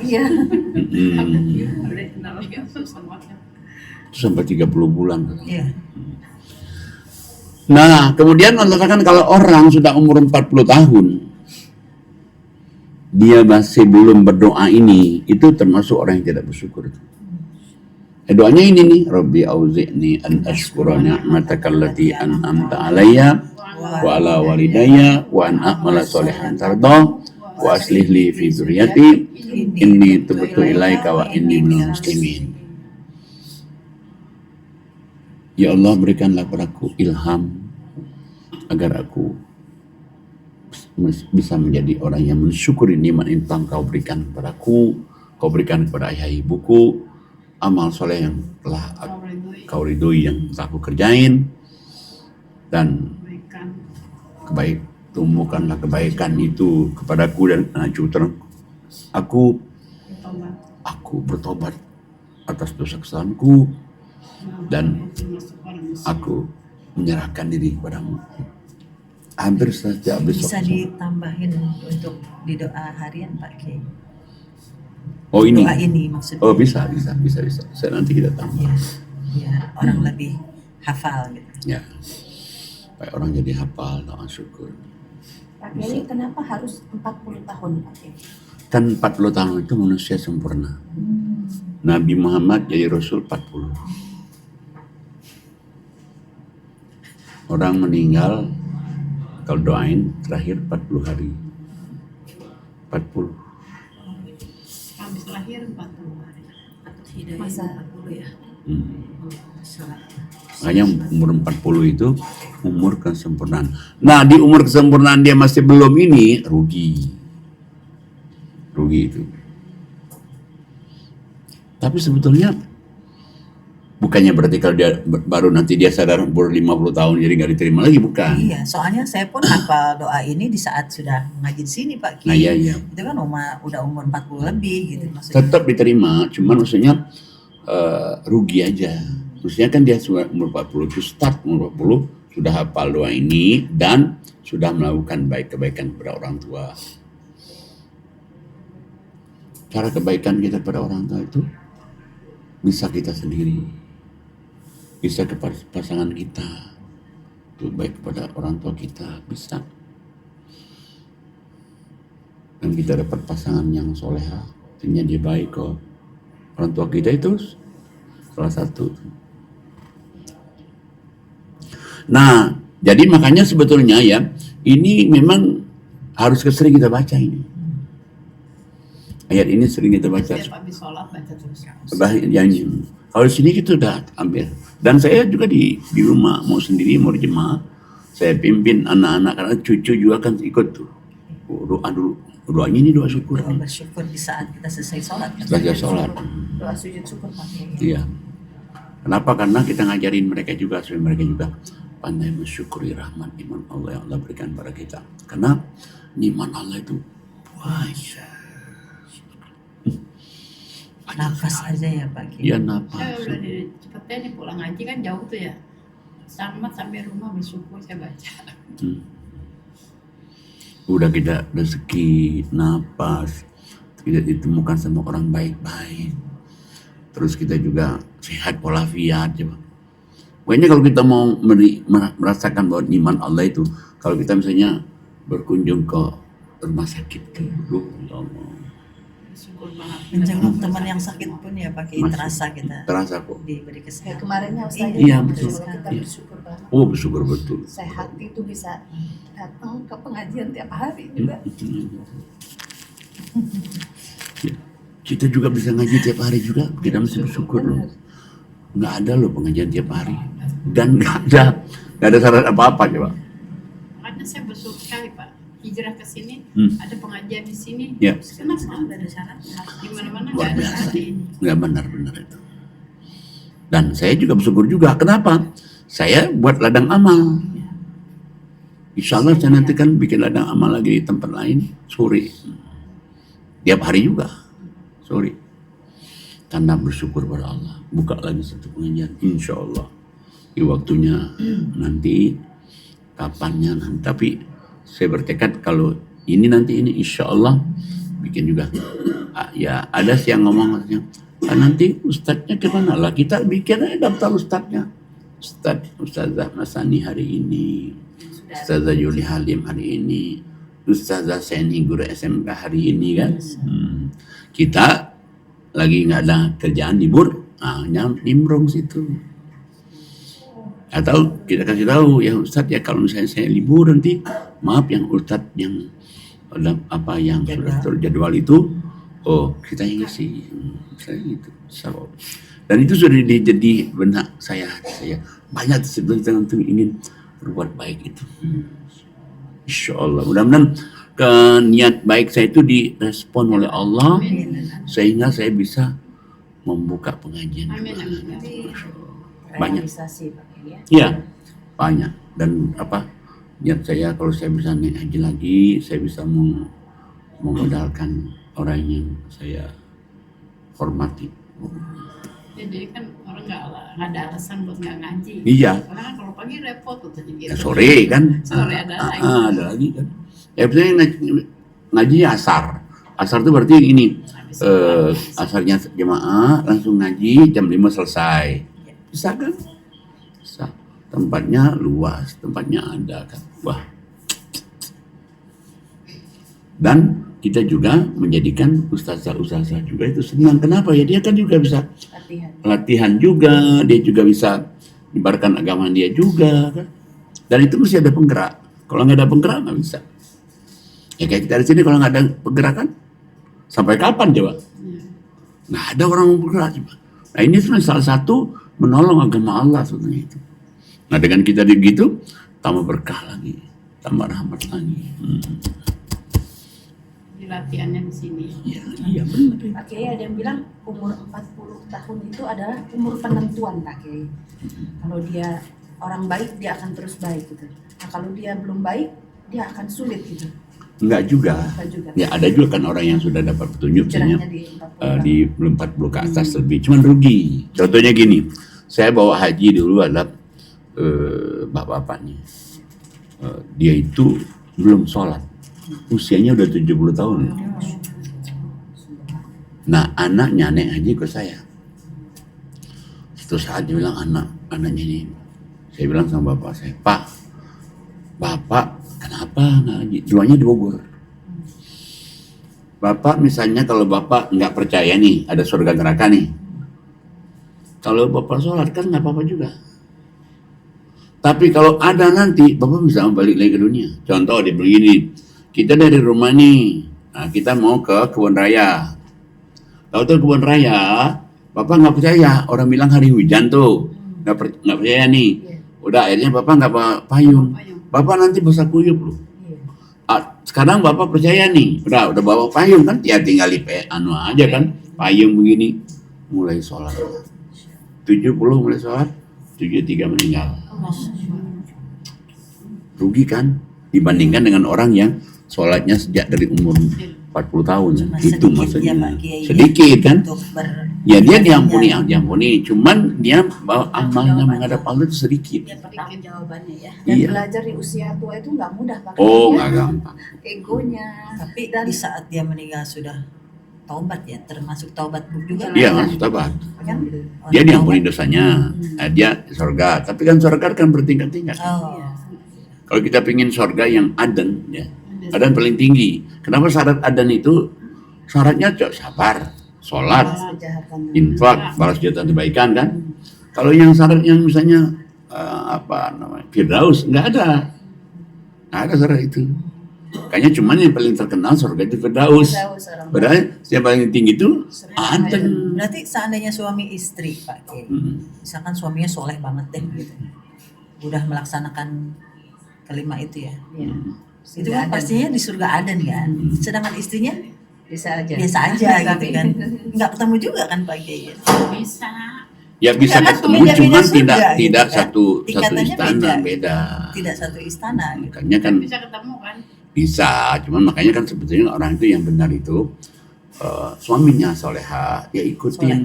iya Itu sampai 30 bulan. Iya. Nah, kemudian Allah katakan kalau orang sudah umur 40 tahun dia masih belum berdoa ini, itu termasuk orang yang tidak bersyukur. Doanya ini nih, Rabbi auzi'ni an ashkura ni'mataka allati an'amta alayya wa ala walidayya wa an a'mala sholihan tardah wa aslih li fi dzurriyyati inni tubtu ilaika wa inni minal muslimin. Ya Allah, berikanlah padaku ilham agar aku bisa menjadi orang yang mensyukuri nikmat yang Kau berikan kepadaku, Kau berikan kepada ayah ibuku, amal soleh yang telah Kau ridhoi yang telah aku kerjain, dan tumbuhkanlah kebaikan itu kepadaku dan anak cucu aku bertobat atas dosa kesalahanku dan aku menyerahkan diri kepadamu. Hampir setiap besok. Bisa ditambahin untuk di doa harian Pak Kiai. Oh ini. Doa ini maksudnya. Oh bisa. Saya nanti kita tambah. Ya, biar orang lebih hafal gitu. Ya. Supaya orang jadi hafal doa syukur. Pak Kiai kenapa harus 40 tahun Pak Kiai? Kan 40 tahun itu manusia sempurna. Nabi Muhammad jadi Rasul 40. Orang meninggal kalau doain terakhir 40 hari. 40. Habis lahir 40 hari. Masa Ya. Makanya umur 40 itu umur kesempurnaan. Nah, di umur kesempurnaan dia masih belum ini, rugi itu. Tapi sebetulnya bukannya berarti kalau dia baru nanti dia sadar umur 50 tahun jadi nggak diterima lagi, bukan. Iya, soalnya saya pun hafal doa ini di saat sudah ngaji di sini Pak Kiai. Nah, iya. Itu kan udah umur 40 lebih gitu maksudnya. Tetap diterima, cuman maksudnya rugi aja. Maksudnya kan dia sudah umur 40 itu start umur 40 sudah hafal doa ini dan sudah melakukan kebaikan kepada orang tua. Cara kebaikan kita pada orang tua itu bisa kita sendiri, bisa kepada pasangan kita, itu baik kepada orang tua kita bisa. Dan kita dapat pasangan yang soleha, artinya dia baik kok. Orang tua kita itu salah satu. Nah, jadi makanya sebetulnya ya, ini memang harus sering kita baca ini. Ayat ini sering kita baca. Setiap habis sholat baca terus. Kalau di sini kita udah hampir. Dan saya juga di rumah, mau sendiri, mau di jemaah, saya pimpin anak-anak, karena cucu juga kan ikut tuh. Doa dulu. Doanya ini doa syukur. Doa bersyukur di saat kita selesai sholat. Setelah sholat. doa sujud syukur Pak Kiai. Iya. Kenapa? Karena kita ngajarin mereka juga, supaya mereka juga pandai mensyukuri rahmat iman Allah yang Allah berikan pada kita. Karena iman Allah itu banyak. Nafas aja ya Pak Kiai. Ya Saya nafas. udah di cepetnya nih pulang ngaji kan jauh tuh ya. Selamat sampai rumah bersyukur saya baca. Udah kita rezeki, napas, kita ditemukan sama orang baik-baik. Terus kita juga sehat walafiat, coba. Pokoknya kalau kita mau merasakan bahwa iman Allah itu, kalau kita misalnya berkunjung ke rumah sakit, ya Allah, Bersyukur banget. Menjenguk teman yang sakit pun ya Pak Kiai, Masih. terasa kita terasa kok. diberi Kayak kesehatan. kemarinnya Ustaz, Iya, betul. kita Iya. bersyukur banget. Oh bersyukur betul. Sehat itu bisa datang ke pengajian tiap hari juga. Ya, kita juga bisa ngaji tiap hari juga, kita mesti bersyukur loh. Nggak ada loh pengajian tiap hari, dan nggak ada syarat apa-apa coba. Makanya saya bersyukur sekali Pak. Hijrah ke sini, ada pengajian di sini. Ya. Kenapa nggak ada syarat? Di mana-mana nggak Luar ada biasa. syarat ini. Nggak benar-benar itu. Dan saya juga bersyukur juga. Kenapa? Saya buat ladang amal. Insya Allah saya nanti kan bikin ladang amal lagi di tempat lain sore. Tiap hari juga sore. Karena bersyukur pada Allah. Buka lagi satu pengajian. Insya Allah. Di waktunya nanti, kapannya nanti. Tapi saya bertekad kalau ini nanti ini insya Allah bikin juga. Ya ada sih yang ngomong nanti ustadznya kemana lah, kita bikin aja daftar ustadznya. Ustazah Masani hari ini, Ustazah Yuli Halim hari ini, Ustazah Seni guru SMK hari ini kan. Kita lagi nggak ada kerjaan libur, nimbrong situ. Atau kita kasih tahu ya Ustadz ya, kalau misalnya saya libur nanti maaf yang Ustadz yang yang sudah terjadwal itu, kita yang ngisi, saya gitu. Dan itu sudah jadi benak saya banyak sebenarnya untuk ingin berbuat baik itu. Insya Allah mudah-mudahan niat baik saya itu direspon oleh Allah, sehingga saya bisa membuka pengajian. Amin, amin. Banyak. Realisasi Pak Kiai ya. Iya, banyak. Dan niat saya kalau saya bisa naik haji lagi, saya bisa memodalkan orang yang saya hormati. Ya, jadi kan orang nggak ada alasan buat nggak ngaji. Iya. Karena kan kalau pagi repot tuh tadi gitu. Ya, sore kan. Sore ada lagi. Ada lagi kan. Ya misalnya ngaji asar. Asar itu berarti ini asarnya jemaah langsung ngaji jam 5 selesai. Bisa kan? Bisa. Tempatnya luas, tempatnya ada kan. Wah. Dan kita juga menjadikan ustazah juga itu senang. Kenapa ya? Dia kan juga bisa latihan juga, dia juga bisa menyebarkan agama dia juga kan. Dan itu mesti ada penggerak. Kalau nggak ada penggerak nggak bisa. Ya kayak kita di sini kalau nggak ada penggerakan, sampai kapan coba? Nggak ada orang yang bergerak coba. Nah ini sebenarnya salah satu menolong agama Allah sebenarnya itu. Nah dengan kita begitu, tambah berkah lagi, tambah rahmat lagi. Di latihannya di sini. Iya benar. Pak Kiai ada yang bilang umur 40 tahun itu adalah umur penentuan Pak Kiai. Kalau dia orang baik dia akan terus baik gitu. Nah kalau dia belum baik dia akan sulit gitu. Enggak juga. Bukan juga. Ya ada juga kan orang yang sudah dapat petunjuk misalnya Hijrahnya di belum 40 ke atas lebih, cuman rugi. Contohnya gini, saya bawa haji dulu adalah bapak-bapaknya. Dia itu belum sholat, usianya udah 70 tahun. Nah anaknya naik haji ke saya. Suatu saat dia bilang anaknya ini, saya bilang sama bapak saya, Pak, bapak kenapa nggak haji? Duanya di Bogor. Bapak misalnya kalau bapak nggak percaya nih ada surga neraka nih, kalau bapak sholat kan nggak apa-apa juga. Tapi kalau ada nanti bapak bisa balik lagi ke dunia. Contoh dia begini, kita dari rumah nih, nah kita mau ke kebun raya. Tahu kebun raya, bapak nggak percaya, orang bilang hari hujan tuh, nggak percaya nih. Udah akhirnya bapak nggak payung, bapak nanti basah kuyup loh. Sekarang bapak percaya nih, udah bawa payung kan, ya tinggal aja kan, payung begini, mulai sholat. 70 mulai sholat, 73 meninggal. Rugi kan, dibandingkan dengan orang yang sholatnya sejak dari umur 40 tahun. Cuma Itu sedikit maksudnya. ya, Pak Kiai. Sedikit kan? Untuk Ya dia diampuni. Cuman dia amalnya menghadap Allah itu sedikit. Dia pertanggung jawabannya ya. Dan Iya. belajar di usia tua itu nggak mudah Pak. Oh, Kiai, nggak ya. gampang. Egonya. Tapi Dan- di saat dia meninggal sudah taubat ya, termasuk taubat juga. Iya, maksud apa? Kan? Dia diampuni dosanya, dia surga. Tapi kan surga kan bertingkat-tingkat. Oh. Kalau kita pengen surga yang adan, ya, adan paling tinggi. Kenapa syarat adan itu? Syaratnya sabar, sholat, Kejahatan. infak, balas jasa kebaikan kan. Kalau yang syarat yang misalnya Firdaus nggak ada syarat itu. Kayaknya cuman yang paling terkenal surga itu Firdaus. Padahal yang paling tinggi itu adan. Berarti seandainya suami istri Pak Kiai, misalkan suaminya soleh banget deh gitu, udah melaksanakan kelima itu ya, itu kan pastinya di surga adan kan. Sedangkan istrinya Bisa aja. biasa aja gitu kan, nggak ketemu juga kan Pak Kiai. Bisa. Ya bisa Enggak, kan ketemu, beda-beda cuman surga tidak gitu kan. satu Tingkatannya istana, beda. Tidak satu istana gitu. Makanya kan Bisa ketemu kan? bisa, cuman makanya kan sebetulnya orang itu yang benar itu suaminya soleha, ya ikutin.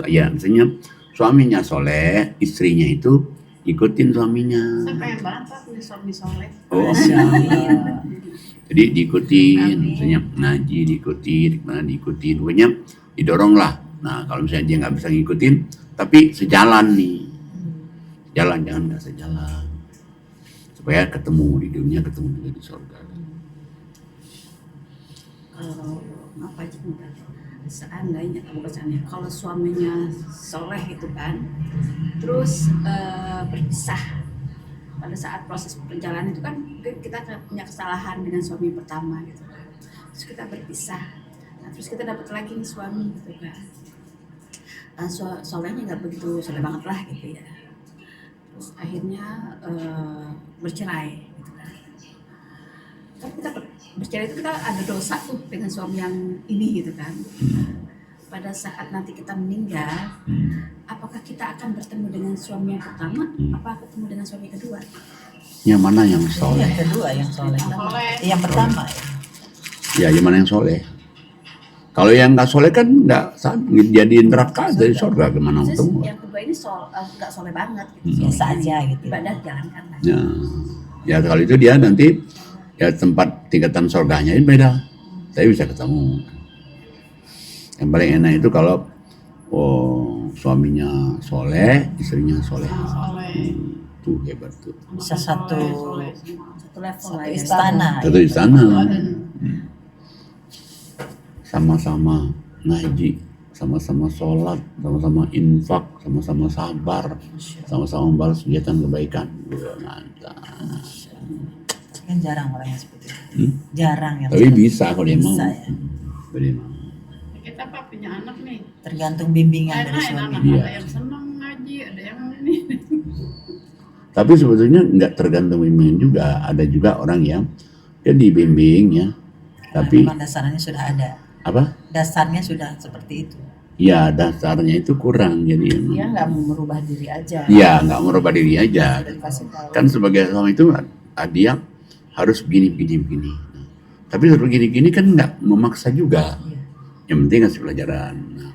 Ya, misalnya suaminya soleh, istrinya itu ikutin suaminya. Saya pengen banget Pak punya suami soleh. Oh, jadi diikutin, misalnya ngaji diikutin, mana diikutin, pokoknya didorong lah. Nah kalau misalnya dia nggak bisa ngikutin, tapi sejalan nih, jalan jangan nggak sejalan, supaya ketemu di dunia, ketemu juga di surga. Kalau apa aja seandainya kalau suaminya soleh itu kan, terus berpisah pada saat proses perjalanan itu kan kita punya kesalahan dengan suami pertama gitu kan, terus kita berpisah, nah, terus kita dapat lagi nih suami gitu kan, solehnya nggak begitu soleh banget lah gitu ya, terus akhirnya bercerai gitu kan. Kan kita bercerai itu kita ada dosa tuh dengan suami yang ini gitu kan. Pada saat nanti kita meninggal, apakah kita akan bertemu dengan suami yang pertama, apa ketemu dengan suami kedua? Yang mana yang Yang soleh? kedua yang soleh, Soleh. yang pertama ya. Ya, yang mana yang soleh? Kalau yang nggak soleh kan nggak jadi neraka dari surga kemana Terus ketemu? yang kedua ini nggak soleh banget gitu. Biasa aja gitu. Ibadah jalankan lah. Ya kalau itu dia nanti ya tempat tingkatan surganya ini beda, tapi bisa ketemu. Yang paling enak itu kalau suaminya soleh, istrinya soleh. Soleh. Tuh hebat tuh. Bisa satu Soleh. Satu level satu lah ya. istana. Satu istana, Dan sama-sama ngaji, sama-sama sholat, sama-sama infak, sama-sama sabar, sama-sama membalas kegiatan kebaikan. Wah, mantap. Kan jarang orang yang seperti itu. Hmm? Jarang yang Tapi bisa kalau dia mau. Bisa, ya. Kalau dia mau. kita Pak punya anak nih. tergantung bimbingan dari Enak, suami. enak. Iya. Ada yang senang ngaji, ada yang ini. Tapi sebetulnya nggak tergantung bimbingan juga. Ada juga orang yang dia dibimbing ya, tapi Memang dasarnya sudah ada. apa? Dasarnya sudah seperti itu. Ya dasarnya itu kurang. Jadi Dia nggak mau merubah diri aja. ya nggak merubah diri aja. Dikasih tahu. Kan sebagai suami itu dia harus begini. Nah, tapi harus begini kan nggak memaksa juga. Yang penting ngasih pelajaran. Nah,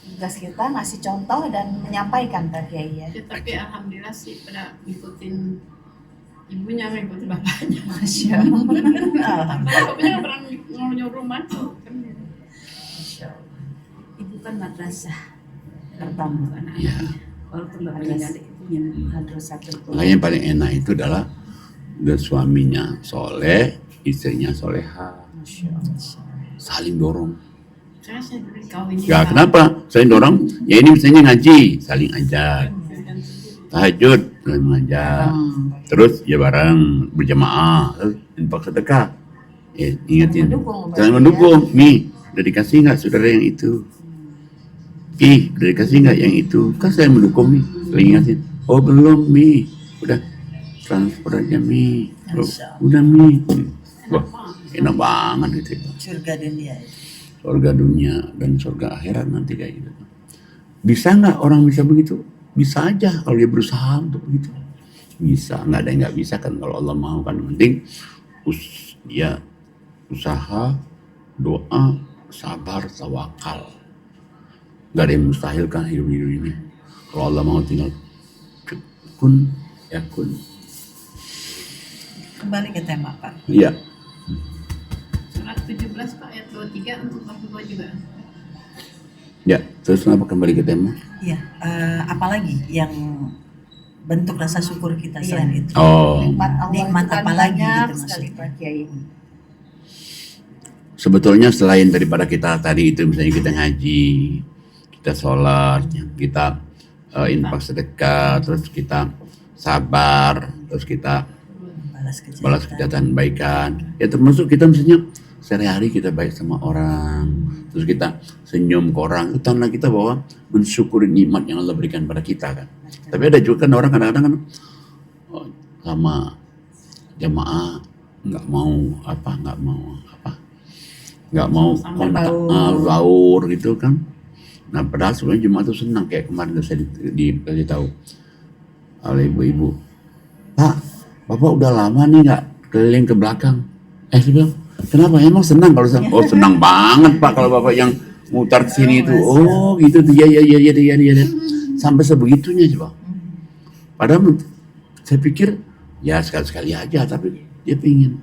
Tugas kita ngasih contoh dan menyampaikan Pak Kiai ya. Ya, tapi alhamdulillah sih pada ngikutin ibunya, ngikutin bapaknya. Masya Allah. Alhamdulillah. Karena bapaknya nggak pernah nyuruh maju. Kan. Ibu kan madrasah Pertama. anak-anaknya. Iya. Walaupun bapaknya nggak ada ibunya. Madrasatul Qur'an. makanya yang paling enak itu adalah suaminya soleh, istrinya soleha, saling dorong. Saya dulu kawin. Ya kenapa? Saling dorong. Ya ini misalnya ngaji, saling ajak. Tahajud, saling mengajak. Terus ya bareng berjamaah, terus infak sedekah. Ya, ingetin. Mendukung, Saling mendukung. Nih, udah dikasih nggak saudara yang itu? Ih, udah dikasih nggak yang itu? Kan saya mendukung nih, saling ingetin. Oh belum Mi, udah transfer aja Mi. Oh, udah Mi. Wah, enak banget gitu. Surga dunia itu. Surga dunia dan surga akhirat nanti kayak gitu. Bisa nggak orang bisa begitu? Bisa aja kalau dia berusaha untuk begitu. Bisa, nggak ada yang nggak bisa kan kalau Allah mau kan. Yang penting dia usaha doa, sabar, tawakal. Gak ada yang mustahil kan hidup ini. Kalau Allah mau tinggal kun ya kun. Kembali ke tema Pak. Iya. Surat 17 Pak ayat 23 untuk berdua juga. Ya, terus kenapa kembali ke tema? Iya, apalagi yang bentuk rasa syukur kita selain itu? Oh, Nikmat Allah Nikmat itu kan apa lagi banyak gitu sekali maksudnya? Pak Kiai. sebetulnya selain daripada kita tadi itu misalnya kita ngaji, kita sholat, kita infak sedekah, terus kita sabar, terus kita balas kejahatan kebaikan. Ya termasuk kita misalnya sehari-hari kita baik sama orang, terus kita senyum ke orang, itu tanda kita bahwa mensyukuri nikmat yang Allah berikan pada kita kan. Tapi ada juga kan orang kadang-kadang kan sama jamaah nggak mau kontak sahur gitu kan. Nah padahal sebenarnya jemaah itu senang, kayak kemarin saya dikasih tahu oleh ibu-ibu, Pak, Bapak udah lama nih nggak keliling ke belakang. Saya bilang, kenapa? Emang senang kalau oh senang banget Pak kalau Bapak yang mutar ke sini itu. Oh gitu tuh, ya. Sampai sebegitunya coba. Padahal saya pikir ya sekali-sekali aja, tapi dia pingin.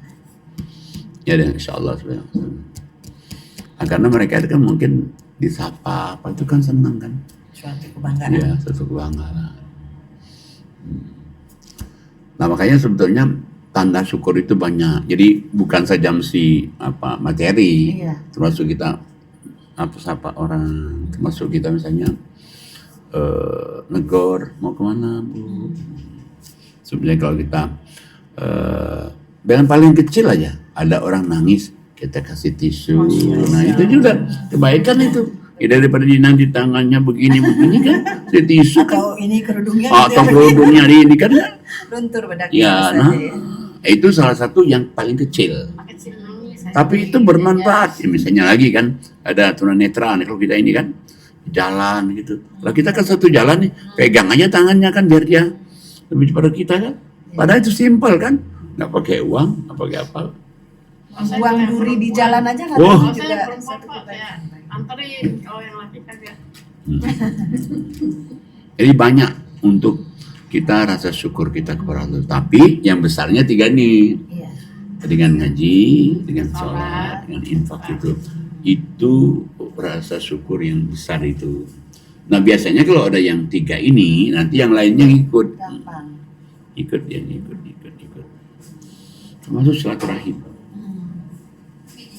Ya dan insya Allah sebenarnya. Nah, karena mereka itu kan mungkin disapa, apa itu kan senang kan? Suatu kebanggaan. Ya, suatu kebanggaan. Nah makanya sebetulnya tanda syukur itu banyak. Jadi bukan saja mesti materi, termasuk kita sapa orang, termasuk kita misalnya negor mau kemana Bu? Sebenarnya kalau kita dengan paling kecil aja ada orang nangis, kita kasih tisu. Nah itu juga kebaikan itu. Ya daripada dinang di tangannya begini kan, si tisu kan. Atau ini kerudungnya. Atau kerudungnya ini kan. Luntur bedak. Ya, nah itu salah satu yang paling kecil. Tapi itu bermanfaat. Ya, misalnya lagi kan ada tunanetra nih, kalau kita ini kan jalan gitu. Kalau kita kan satu jalan nih, pegang aja tangannya kan biar dia lebih cepat kita kan. Padahal itu simpel kan, nggak pakai uang, nggak pakai apa. Buang duri di jalan aja kan Oh. juga Saya satu perempuan Pak, ya kebaikan. anterin kalau yang laki kan ya. Jadi banyak untuk kita rasa syukur kita kepada Allah. Tapi yang besarnya 3 nih. Iya. Dengan ngaji, dengan sholat, dengan infak itu rasa syukur yang besar itu. Nah biasanya kalau ada yang 3 ini, nanti yang lainnya ikut. Gampang. Ikut. Termasuk silaturahim.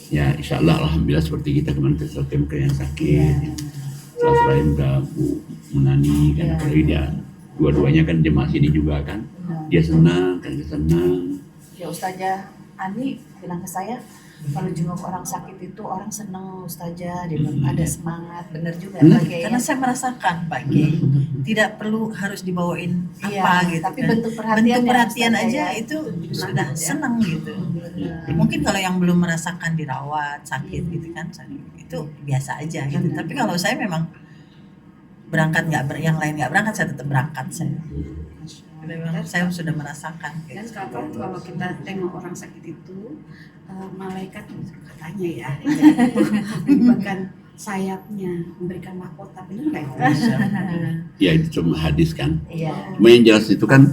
Ya insya Allah alhamdulillah seperti kita kemarin ke yang sakit. Silaturahim ke Bu Munani kan, apalagi dia dua-duanya kan jemaah sini juga kan. Dia senang, kan dia senang. Ya Ustazah Ani bilang ke saya, kalau jenguk orang sakit itu orang senang Ustazah, dia bilang ada semangat, bener juga Bener. Pak Kiai. Karena saya merasakan Pak Kiai, tidak perlu harus dibawain apa gitu tapi kan. bentuk perhatian, Bentuk perhatian ya, aja Ustazah, itu sudah senang gitu. Mungkin kalau yang belum merasakan dirawat sakit gitu kan, itu biasa aja gitu. Tapi kalau saya memang berangkat yang lain nggak berangkat, saya tetap berangkat saya. Memang saya sudah merasakan. Dan kalau kita tengok orang sakit itu, malaikat katanya ya, bahkan sayapnya memberikan mahkota, benar nggak itu? Ya itu cuma hadis kan. Iya. Cuma yang jelas itu kan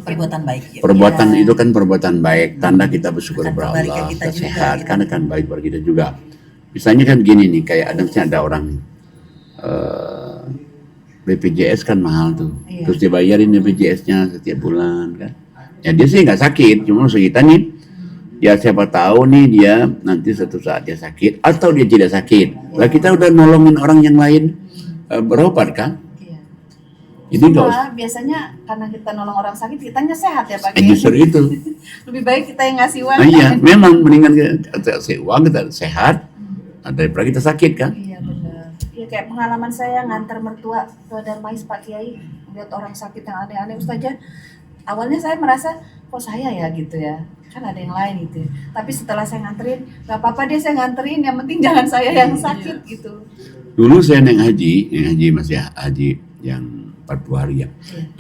Perbuatan baik ya. perbuatan itu kan perbuatan baik, tanda kita bersyukur Akan kepada kembali ke Allah, kita kita juga, sehat, gitu. kan akan baik bagi kita juga. Misalnya kan gini nih, kayak ada orang BPJS kan mahal tuh, terus dibayarin BPJS-nya setiap bulan kan. Ya dia sih nggak sakit, cuma maksud kita nih, ya siapa tahu nih dia nanti suatu saat dia sakit atau dia tidak sakit. Lah kita udah nolongin orang yang lain berobat kan. Jadi nggak usah. Biasanya karena kita nolong orang sakit, kitanya sehat ya Pak Kiai. Justru itu. Lebih baik kita yang ngasih uang. Nah, iya, memang mendingan kita uang kita sehat daripada kita sakit kan. Iya benar. Iya kayak pengalaman saya ngantar mertua ke Darmais Pak Kiai, lihat orang sakit yang aneh-aneh Ustazah. Awalnya saya merasa kok saya ya gitu ya, kan ada yang lain gitu. Tapi setelah saya nganterin, nggak apa-apa deh saya nganterin, yang penting jangan saya yang sakit gitu. Dulu saya naik haji masih haji yang 40 hari ya.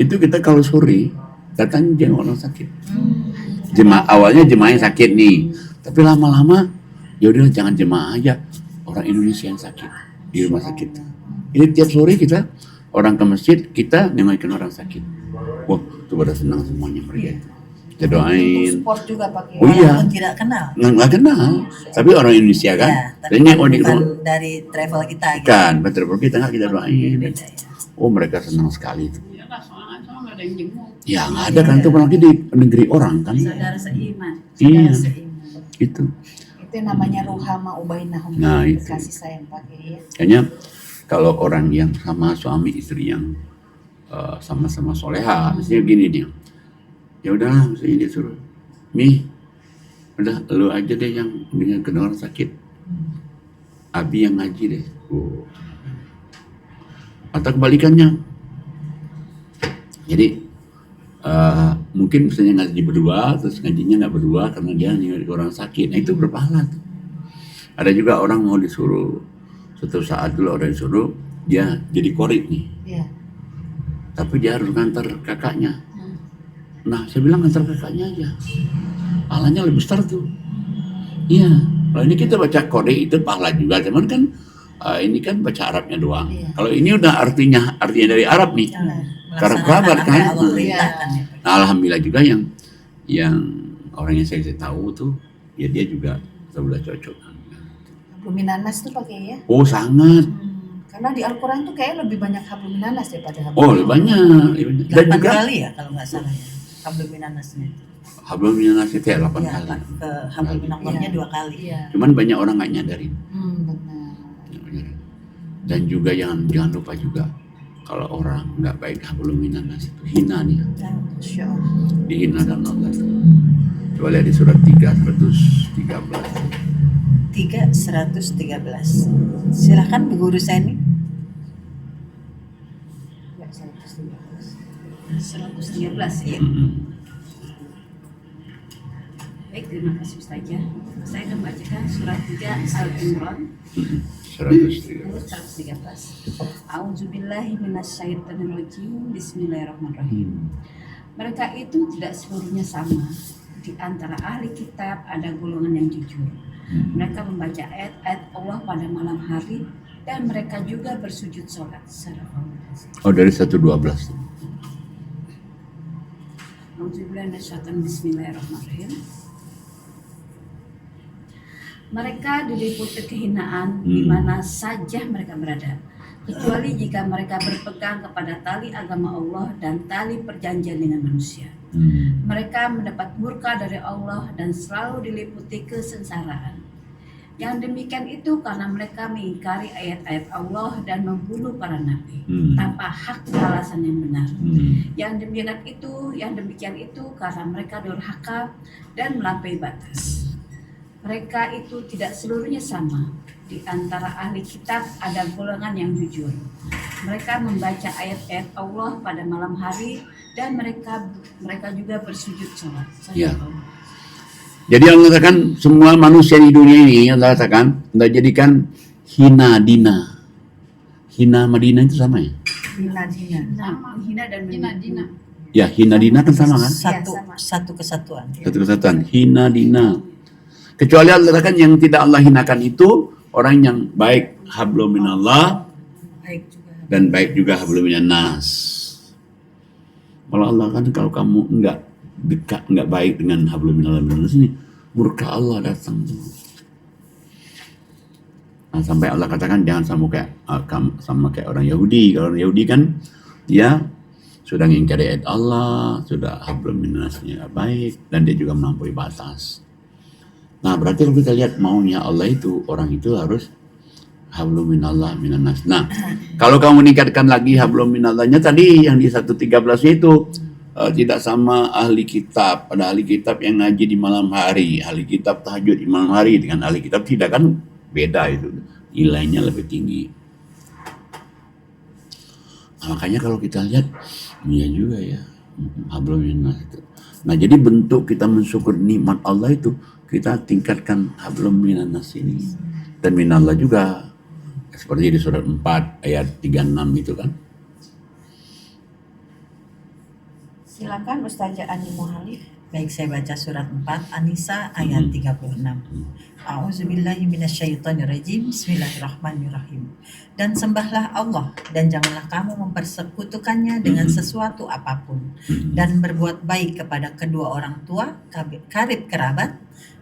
Itu kita kalau sore datang jenguk orang sakit. Awalnya jemaah yang sakit nih, tapi lama-lama Ya udah jangan jemaah aja orang Indonesia yang sakit di rumah sakit. Ini tiap sore kita orang ke masjid, kita nengokin orang sakit. Wah, itu pada senang semuanya mereka itu. Kita doain. Support juga pakai. Oh iya. Walaupun tidak kenal. Nggak kenal, tapi orang Indonesia kan. Ya, tapi Dan yang kan di bukan rumah dari travel kita gitu. kan, betul kita nggak kita doain. Beda ya. Oh mereka senang sekali itu. Ya lah, soalnya nggak ada yang jenguk. Ya nggak ada kan itu apalagi di negeri orang kan. Saudara seiman. Iya, Seiman. itu. Itu namanya ruhama ubainahum. Nah, itu. Kasih sayang pakai ya. Kayaknya kalau orang yang sama suami istri yang sama-sama soleha, maksudnya gini dia. Ya udahlah, maksudnya dia suruh, Mi, udah lu aja deh yang dengan kena orang sakit. Abi yang ngaji deh. Oh. Atau kebalikannya. Jadi mungkin misalnya ngaji berdua, terus ngajinya nggak berdua karena dia nih orang sakit. Nah itu berpahala tuh. Ada juga orang mau disuruh suatu saat dulu orang disuruh dia jadi korik nih. Iya. Tapi dia harus ngantar kakaknya. Nah saya bilang ngantar kakaknya aja. Pahalanya lebih besar tuh. Iya. Kalau ini kita baca korik itu pahala juga, cuman kan ini kan baca Arabnya doang. Iya. Kalau ini udah artinya dari Arab nih. Karena kerabat Melaksanakan kan. apa yang Allah perintahkan ya. Nah, alhamdulillah juga yang orang yang saya tahu tuh ya dia juga sudah cocok. Habluminanas tuh pakai ya. Oh sangat. Karena di Al-Quran tuh kayak lebih banyak habluminanas daripada Oh lebih banyak. Dan 8 juga kali ya kalau nggak salah ya. Hablum minannasnya. hablum minanas itu ya 8 Ya, kali. ke hablum minallahnya Iya. 2 kali. Iya. Cuman banyak orang nggak nyadarin. Benar. Dan juga jangan lupa juga kalau orang nggak baik hablum minanas itu hina nih, Masya Allah. dihina dan Allah. Coba lihat di surat 3:113. 3:113. Silahkan Bu Guru Seni. Ya, saya pasti bagus. 113 ya. Baik, terima kasih Ustazah. Saya akan bacakan surat 3 Al-Imran 113. 113. A'udzubillahi minasyaitonirrajim. Bismillahirrahmanirrahim. Mereka itu tidak seluruhnya sama. Di antara ahli kitab ada golongan yang jujur. Mereka membaca ayat-ayat Allah pada malam hari dan mereka juga bersujud sholat. Oh dari 112. A'udzubillahi minasyaitonir Bismillahirrahmanirrahim. Mereka diliputi kehinaan di mana saja mereka berada, kecuali jika mereka berpegang kepada tali agama Allah dan tali perjanjian dengan manusia. Mereka mendapat murka dari Allah dan selalu diliputi kesengsaraan. Yang demikian itu karena mereka mengingkari ayat-ayat Allah dan membunuh para nabi tanpa hak balasan yang benar. Yang demikian itu karena mereka durhaka dan melampaui batas. Mereka itu tidak seluruhnya sama. Di antara ahli kitab ada golongan yang jujur. Mereka membaca ayat-ayat Allah pada malam hari dan mereka juga bersujud sholat. Ya. Jadi Allah katakan semua manusia di dunia ini Allah katakan Allah jadikan hina dina. Hina Madinah itu sama ya? Dina. Hina dan Dina. Ya hina dina kan sama kan? Satu kesatuan. Satu kesatuan. Hina dina. Kecuali Allah katakan yang tidak Allah hinakan itu orang yang baik hablum minallah Baik juga. dan baik juga hablum minannas. Kalau Allah kan kalau kamu enggak dekat, enggak baik dengan hablum minallah minannas ini, murka Allah datang. Nah, sampai Allah katakan jangan sama kayak orang Yahudi. Kalau orang Yahudi kan dia sudah mengingkari ayat Allah, sudah hablum minannasnya enggak baik dan dia juga melampaui batas. Nah berarti kalau kita lihat maunya Allah itu orang itu harus hablum minallah minannas. Nah kalau kamu meningkatkan lagi hablum minallahnya tadi yang di 113 itu tidak sama ahli kitab. Ada ahli kitab yang ngaji di malam hari, ahli kitab tahajud di malam hari dengan ahli kitab tidak, kan beda itu, nilainya lebih tinggi. Nah, makanya kalau kita lihat iya juga ya hablum minallah itu. Nah jadi bentuk kita mensyukur nikmat Allah itu kita tingkatkan hablum minannas ini dan minallah juga seperti di surat 4 ayat 36 itu kan. Silakan Ustazah Ani Muhalif. Baik, saya baca surat 4 An-Nisa ayat 36. A'udzubillahi minasyaitonirrajim. Bismillahirrahmanirrahim. Dan sembahlah Allah dan janganlah kamu mempersekutukannya dengan sesuatu apapun, dan berbuat baik kepada kedua orang tua, karib kerabat,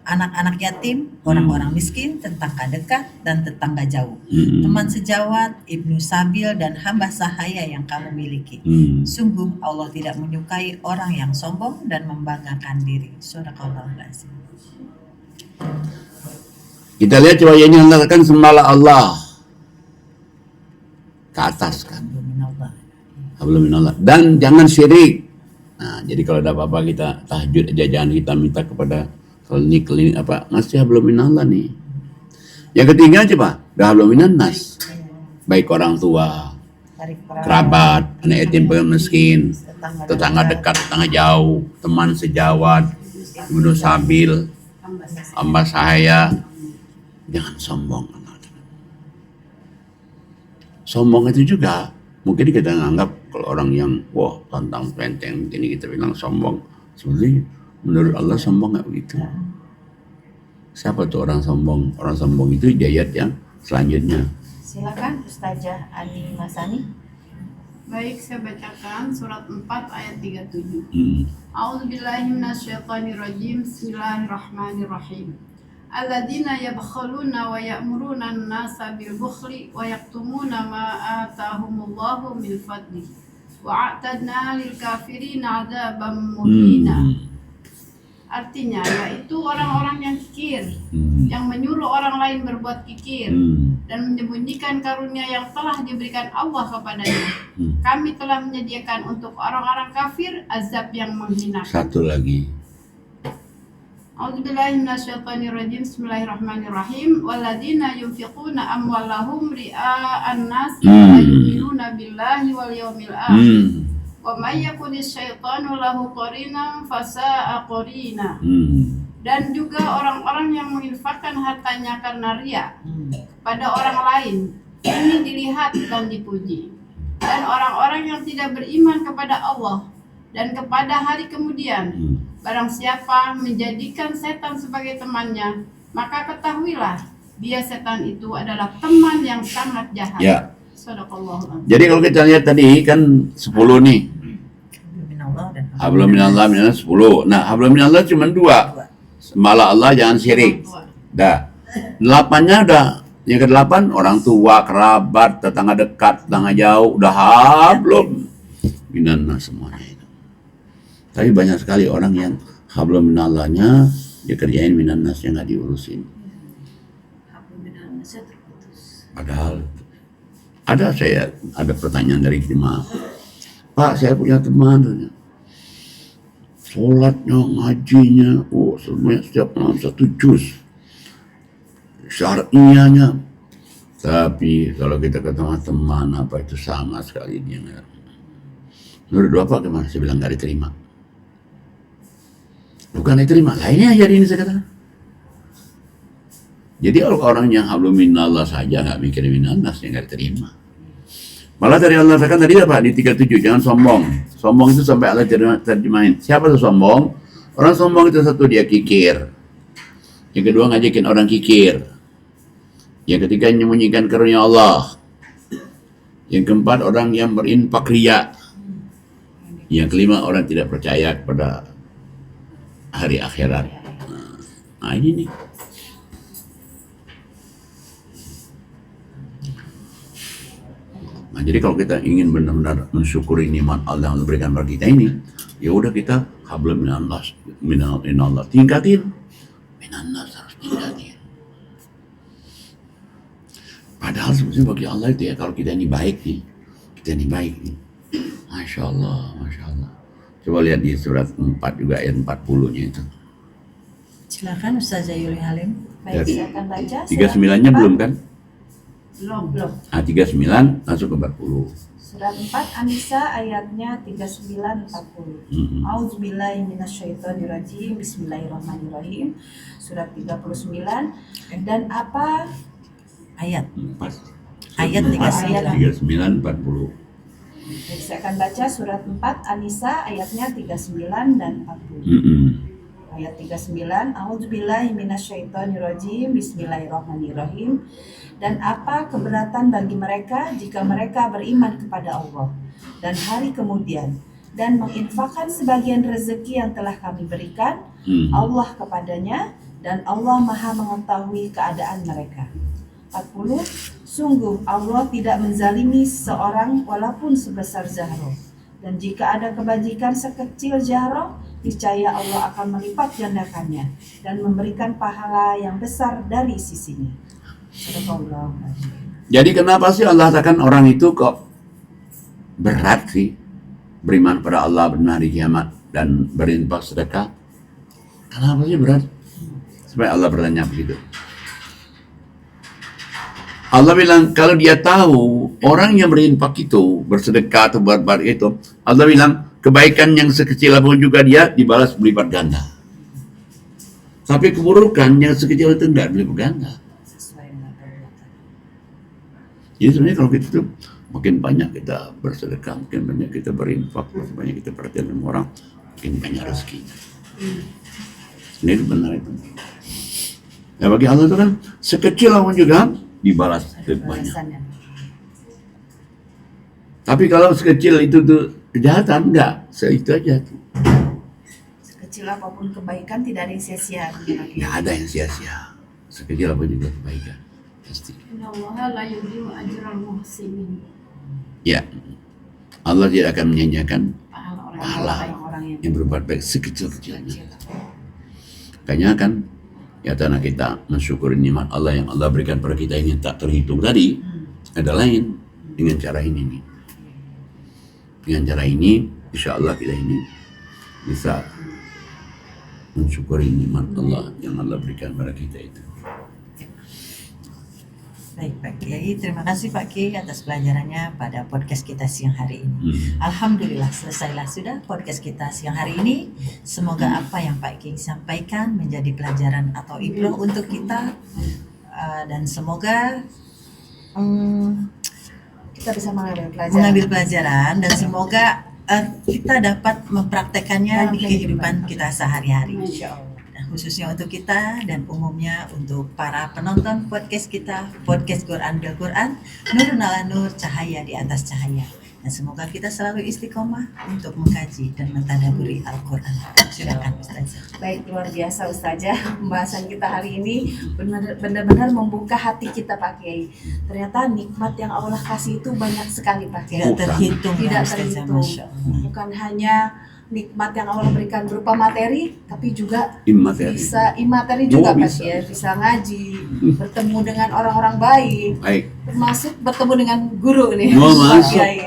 anak-anak yatim, orang-orang miskin, tetangga dekat dan tetangga jauh, teman sejawat, ibnu sabil dan hamba sahaya yang kamu miliki. Sungguh Allah tidak menyukai orang yang sombong dan membanggakan diri. Shadaqallahul azim. Kita lihat coba ini mengatakan sembahlah Allah ke atas kan. Hablum minallah. Dan jangan syirik. Nah, jadi kalau ada apa-apa kita tahajud aja, jangan kita minta kepada klinik apa, ngasih hablum minallah nih. Yang ketiga coba, hablum minannas. Baik orang tua, kerabat, anak yatim piatu miskin, tetangga dekat, tetangga jauh, teman sejawat, ibnu sabil, hamba sahaya. Jangan sombong. Sombong itu juga mungkin kita nganggap kalau orang yang wah tantang penteng ini kita bilang sombong. Sebenarnya menurut Allah sombong nggak begitu. Siapa tuh orang sombong? Orang sombong itu di ayat yang selanjutnya. Silakan Ustazah Ani Masani. Baik, saya bacakan surat 4 ayat 37. A'udzubillahi minasyaitonirrajim. Bismillahirrahmanirrahim. Alladzina yabkhaluna wa ya'muruna an-nasa bil bukhli wa yaktumuna ma atahumullahu min fadli wa a'tadna lil kafirina 'adzaban muhina. Artinya yaitu orang-orang yang kikir, yang menyuruh orang lain berbuat kikir dan menyembunyikan karunia yang telah diberikan Allah kepadanya. Kami telah menyediakan untuk orang-orang kafir azab yang menghinakan. Satu lagi. A'udzubillahi minasyaitonirrajim. Bismillahirrahmanirrahim. Walladzina yunfiquna amwalahum ria'an nas wa la yu'minuna billahi wal yawmil akhir. Wa may yakunis syaitanu lahu qarinan fasa'a qarina. Dan juga orang-orang yang menginfakkan hartanya karena riya pada orang lain, ingin dilihat dan dipuji. Dan orang-orang yang tidak beriman kepada Allah dan kepada hari kemudian, barang siapa menjadikan setan sebagai temannya, maka ketahuilah dia setan itu adalah teman yang sangat jahat. Ya. Shadaqallahul azim. Jadi kalau kita lihat tadi kan 10 nih. Hablum minallah 10. Nah, hablum minallah cuma 2. Sembahlah Allah, jangan syirik. Dah. 8-nya udah. Yang ke-8 orang tua, kerabat, tetangga dekat, tetangga jauh, udah hablum minannas semuanya itu. Tapi banyak sekali orang yang hablum minallahnya dia kerjain minannasnya nggak diurusin. Hablum minannasnya terputus. Padahal ada pertanyaan dari jemaah. Pak, saya punya teman, sholatnya, ngajinya, semuanya setiap malam 1 juz. Syar'iyahnya. Tapi kalau kita ketemu teman apa itu sama sekali dia nggak. Menurut Bapak gimana? Saya bilang nggak diterima. Bukan diterima, lainnya jadi ini saya katakan. Jadi kalau orang yang hablum minallah saja nggak mikir minannas, dia nggak diterima. Malah dari Allah katakan tadi apa? Di 37, jangan sombong. Sombong itu sampai Allah terjemahin. Siapa tuh sombong? Orang sombong itu satu, dia kikir. Yang kedua ngajakin orang kikir. Yang ketiga menyembunyikan karunia Allah. Yang keempat orang yang berinfak riya. Yang kelima orang tidak percaya kepada hari akhirat. Nah ini nih. Nah, jadi kalau kita ingin benar-benar mensyukuri nikmat Allah yang diberikan bagi kita ini, ya udah kita hablum minallah tingkatin. Minannas harus tingkatin. Padahal sebenarnya bagi Allah itu ya, kalau kita ini baik nih, Masya Allah, Masya Allah. Coba lihat di surat 4 juga ayat 40-nya itu. Silakan Ustazah Yuli Halim. Baik, saya akan baca. 39-nya belum kan? Belum. 39 masuk ke 40. Surat 4 An-Nisa ayatnya 39-40. A'udzubillahi minasyaitonirrajim. Bismillahirrahmanirrahim. Surat 39. Dan apa Ayat 4. Ayat 39. 39 40. Jadi saya akan baca surat 4 An-Nisa ayatnya 39 dan 40. Ayat 39, A'udzubillahi minasyaitonirrajim, Bismillahirrahmanirrahim. Dan apa keberatan bagi mereka jika mereka beriman kepada Allah dan hari kemudian dan menginfakkan sebagian rezeki yang telah kami berikan Allah kepadanya, dan Allah Maha mengetahui keadaan mereka. 40, sungguh Allah tidak menzalimi seorang walaupun sebesar Zahra, dan jika ada kebajikan sekecil Zahra, niscaya Allah akan melipat gandakannya dan memberikan pahala yang besar dari sisinya. Jadi kenapa sih Allah katakan orang itu kok berat sih beriman pada Allah benar di kiamat dan berinfak sedekah? Kenapa sih berat? Supaya Allah bertanya begitu. Allah bilang kalau dia tahu orang yang berinfak itu, bersedekah atau berbuat itu, Allah bilang kebaikan yang sekecil apapun juga dia dibalas berlipat ganda. Tapi keburukan yang sekecil itu tidak berlipat ganda. Jadi sebenarnya kalau kita tuh makin banyak kita bersedekah, makin banyak kita berinfak, makin banyak kita perhatian sama orang, makin banyak rezekinya. Ini benar itu. Ya bagi Allah itu kan sekecil apapun juga dibalas lebih banyak. Tapi kalau sekecil itu tuh kejahatan, enggak, itu aja tuh. Sekecil apapun kebaikan tidak ada yang sia-sia. Nggak ada yang sia-sia. Sekecil apapun juga kebaikan. Pasti. Innallaha la yudhi'u ajral muhsinin. Ya, Allah tidak akan menyanyiakan Pahala pahala yang berbuat baik sekecil-kecilnya. Makanya kan ya tanah kita mensyukuri nikmat Allah yang Allah berikan pada kita ini tak terhitung tadi, ada lain dengan cara ini nih. Dengan cara ini insya Allah kita ini bisa mensyukuri nikmat Allah yang Allah berikan pada kita itu. Baik Pak Kiai, terima kasih Pak Kiai atas pelajarannya pada podcast kita siang hari ini. Alhamdulillah selesailah sudah podcast kita siang hari ini. Semoga apa yang Pak Kiai sampaikan menjadi pelajaran atau ibrah untuk kita, dan semoga Kita bisa mengambil pelajaran dan semoga kita dapat mempraktekannya di kehidupan kita sehari-hari. Khususnya untuk kita dan umumnya untuk para penonton podcast kita, podcast Quran bil Quran, nurun ala nur, cahaya di atas cahaya. Dan semoga kita selalu istiqomah untuk mengkaji dan mentadaburi Al-Quran. Silakan Ustazah. Baik, luar biasa Ustazah. Pembahasan kita hari ini benar-benar membuka hati kita Pak Kiai. Ternyata nikmat yang Allah kasih itu banyak sekali Pak Kiai. Tidak terhitung. Tidak Ustazah, terhitung. Masya Allah. Bukan hanya nikmat yang Allah berikan berupa materi, tapi juga Immateri. bisa imateri juga Pak bisa. Kiai. Bisa ngaji, bertemu dengan orang-orang baik, Baik, termasuk bertemu dengan guru nih. Oh, Pak masuk. Kiai.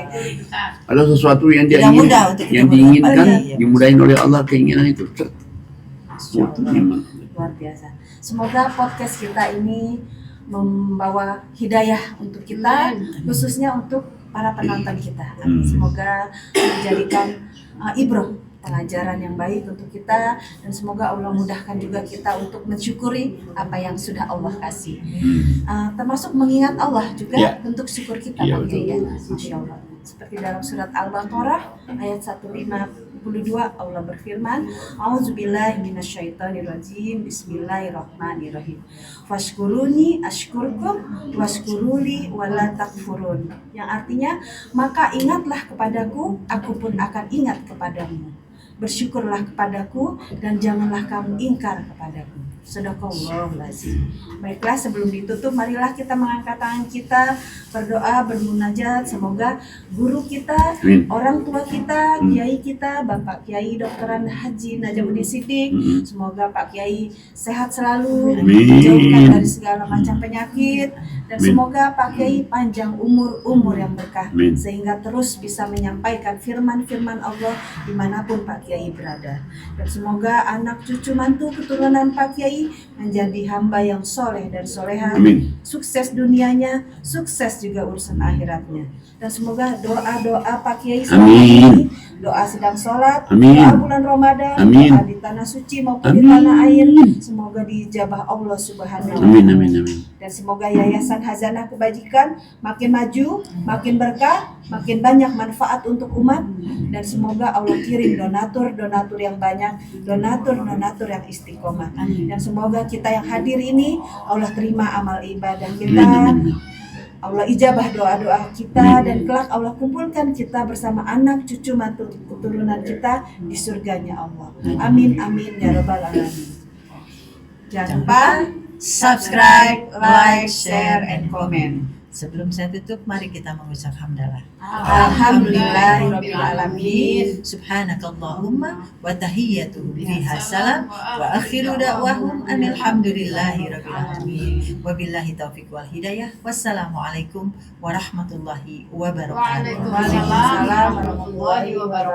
ada sesuatu yang dia Tidak ingin, mudah untuk kita yang diinginkan, mendapatkan, ya. dimudahin oleh Allah keinginan itu. Itu nikmat. Luar biasa. Semoga podcast kita ini membawa hidayah untuk kita, khususnya untuk para penonton kita. Semoga menjadikan ibrah, pengajaran yang baik untuk kita, dan semoga Allah mudahkan juga kita untuk mensyukuri apa yang sudah Allah kasih. Termasuk mengingat Allah juga Ya. bentuk syukur kita. Iya, Pak Kiai, ya. betul. Masya Allah. Seperti dalam surat Al-Baqarah ayat 152 Allah berfirman, A'udzubillahi minasyaitonirrajim, Bismillahirrahmanirrahim. Fashkuruni ashkurkum washkuruli wala takfurun. Yang artinya, maka ingatlah kepadaku, aku pun akan ingat kepadamu. Bersyukurlah kepadaku dan janganlah kamu ingkar kepadaku. Sadaqallahul-azim. Baiklah, sebelum ditutup, marilah kita mengangkat tangan kita, berdoa, bermunajat. Semoga guru kita, Amin. orang tua kita, kiai kita, Bapak Kiai Dokteran Haji Najamuddin Siddiq, semoga Pak Kiai sehat selalu, Amin. dijauhkan dari segala macam penyakit, dan Amin. semoga Pak Kiai panjang umur yang berkah, Amin. sehingga terus bisa menyampaikan firman-firman Allah dimanapun Pak Kiai berada. Dan semoga anak cucu mantu keturunan Pak Kiai menjadi hamba yang soleh dan soleha, Amin. sukses dunianya, sukses juga urusan akhiratnya. Dan semoga doa-doa Pak Kiai Amin. ini doa sedang sholat, Amin. doa bulan Ramadan, Amin. doa di tanah suci maupun di Amin. tanah air, semoga dijabah Allah Subhanahu wa Amin, Ta'ala. amin, amin. Dan semoga Yayasan Hazanah Kebajikan makin maju, makin berkah, makin banyak manfaat untuk umat, dan semoga Allah kirim donatur yang banyak, donatur yang istiqomah. Dan semoga kita yang hadir ini Allah terima amal ibadah kita, Amin, amin. Allah ijabah doa-doa kita, dan kelak Allah kumpulkan kita bersama anak, cucu, mantu, keturunan kita di surganya Allah. Amin, amin, ya rabbal alamin. Jangan lupa subscribe, like, share, and comment. Sebelum saya tutup, mari kita mengucap hamdalah. Alhamdulillahirabbil alamin. Subhanakallahumma wa tahiyyatuhum fiha salam wa akhiru da'wahum anil hamdulillahi rabbil alamin. Wabillahi taufiq wal hidayah. Wassalamualaikum warahmatullahi wabarakatuh. Waalaikumsalam warahmatullahi wabarakatuh.